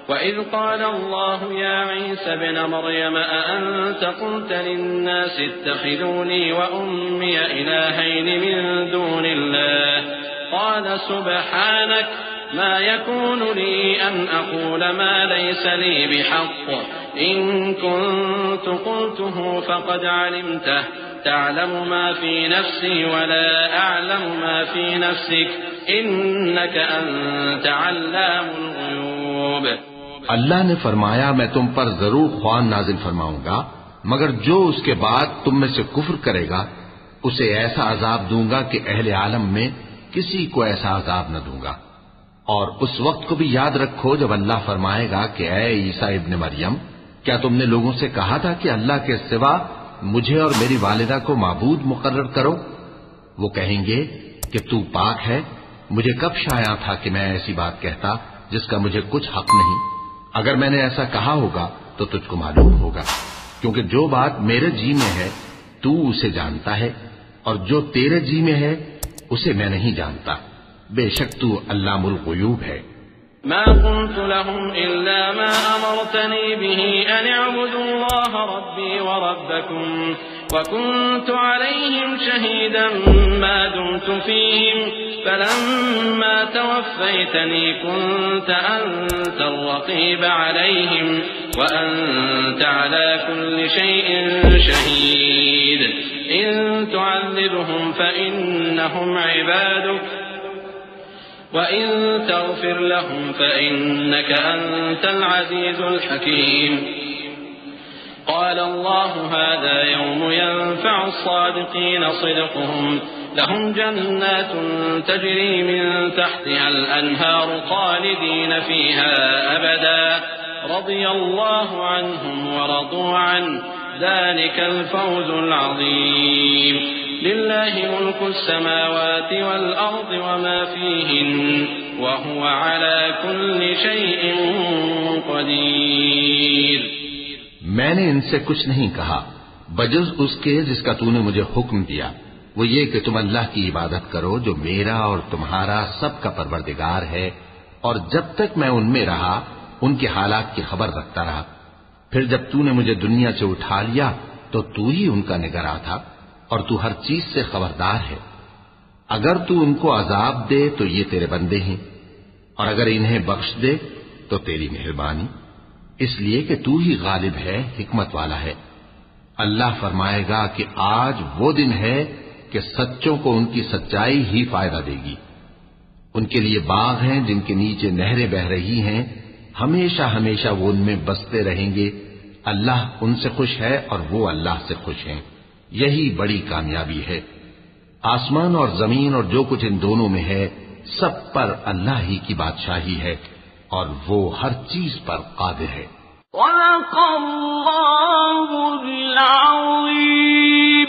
وإذ قال الله يا عيسى ابن مريم أأنت قلت للناس اتخذوني وأمي إلهين من دون الله قال سبحانك ما يكون لي أن أقول ما ليس لي بحق إن كنت قلته فقد علمته تعلم ما في نفسي ولا أعلم ما في نفسك إنك أنت علام الغيوب. اللہ نے فرمایا میں تم پر ضرور خوان نازل فرماؤں گا، مگر جو اس کے بعد تم میں سے کفر کرے گا اسے ایسا عذاب دوں گا کہ اہل عالم میں کسی کو ایسا عذاب نہ دوں گا. اور اس وقت کو بھی یاد رکھو جب اللہ فرمائے گا کہ اے عیسیٰ ابن مریم، کیا تم نے لوگوں سے کہا تھا کہ اللہ کے سوا مجھے اور میری والدہ کو معبود مقرر کرو؟ وہ کہیں گے کہ تو پاک ہے، مجھے کب شایع تھا کہ میں ایسی بات کہتا جس کا مجھے کچھ حق نہیں؟ اگر میں نے ایسا کہا ہوگا تو تجھ کو معلوم ہوگا، کیونکہ جو بات میرے جی میں ہے تو اسے جانتا ہے، اور جو تیرے جی میں ہے اسے میں نہیں جانتا۔ بے شک تو علام الغیوب ہے۔ ما قلت لهم إلا ما أمرتني به أن اعبدوا الله ربي وربكم وكنت عليهم شهيدا ما دمت فيهم فلما توفيتني كنت أنت الرقيب عليهم وأنت على كل شيء شهيد إن تعذبهم فإنهم عبادك وإن تغفر لهم فإنك أنت العزيز الحكيم قال الله هذا يوم ينفع الصادقين صدقهم لهم جنات تجري من تحتها الأنهار خالدين فيها أبدا رضي الله عنهم ورضوا عنه ذلك الفوز العظيم لله ملك السماوات والأرض وما فيهن وهو على كل شيء قدير۔ میں نے ان سے کچھ نہیں کہا بجز اس کے جس کا تو نے مجھے حکم دیا، وہ یہ کہ تم اللہ کی عبادت کرو جو میرا اور تمہارا سب کا پروردگار ہے، اور جب تک میں ان میں رہا ان کے حالات کی خبر رکھتا رہا۔ پھر جب تو نے مجھے دنیا سے اٹھا لیا تو تو ہی ان کا نگراں تھا، اور تو ہر چیز سے خبردار ہے۔ اگر تو ان کو عذاب دے تو یہ تیرے بندے ہیں، اور اگر انہیں بخش دے تو تیری مہربانی، اس لیے کہ تو ہی غالب ہے، حکمت والا ہے۔ اللہ فرمائے گا کہ آج وہ دن ہے کہ سچوں کو ان کی سچائی ہی فائدہ دے گی۔ ان کے لیے باغ ہیں جن کے نیچے نہریں بہ رہی ہیں، ہمیشہ ہمیشہ وہ ان میں بستے رہیں گے۔ اللہ ان سے خوش ہے اور وہ اللہ سے خوش ہیں، یہی بڑی کامیابی ہے۔ آسمان اور زمین اور جو کچھ ان دونوں میں ہے سب پر اللہ ہی کی بادشاہی ہے، اور وہ ہر چیز پر قادر ہے۔ صدق اللہ العظیم۔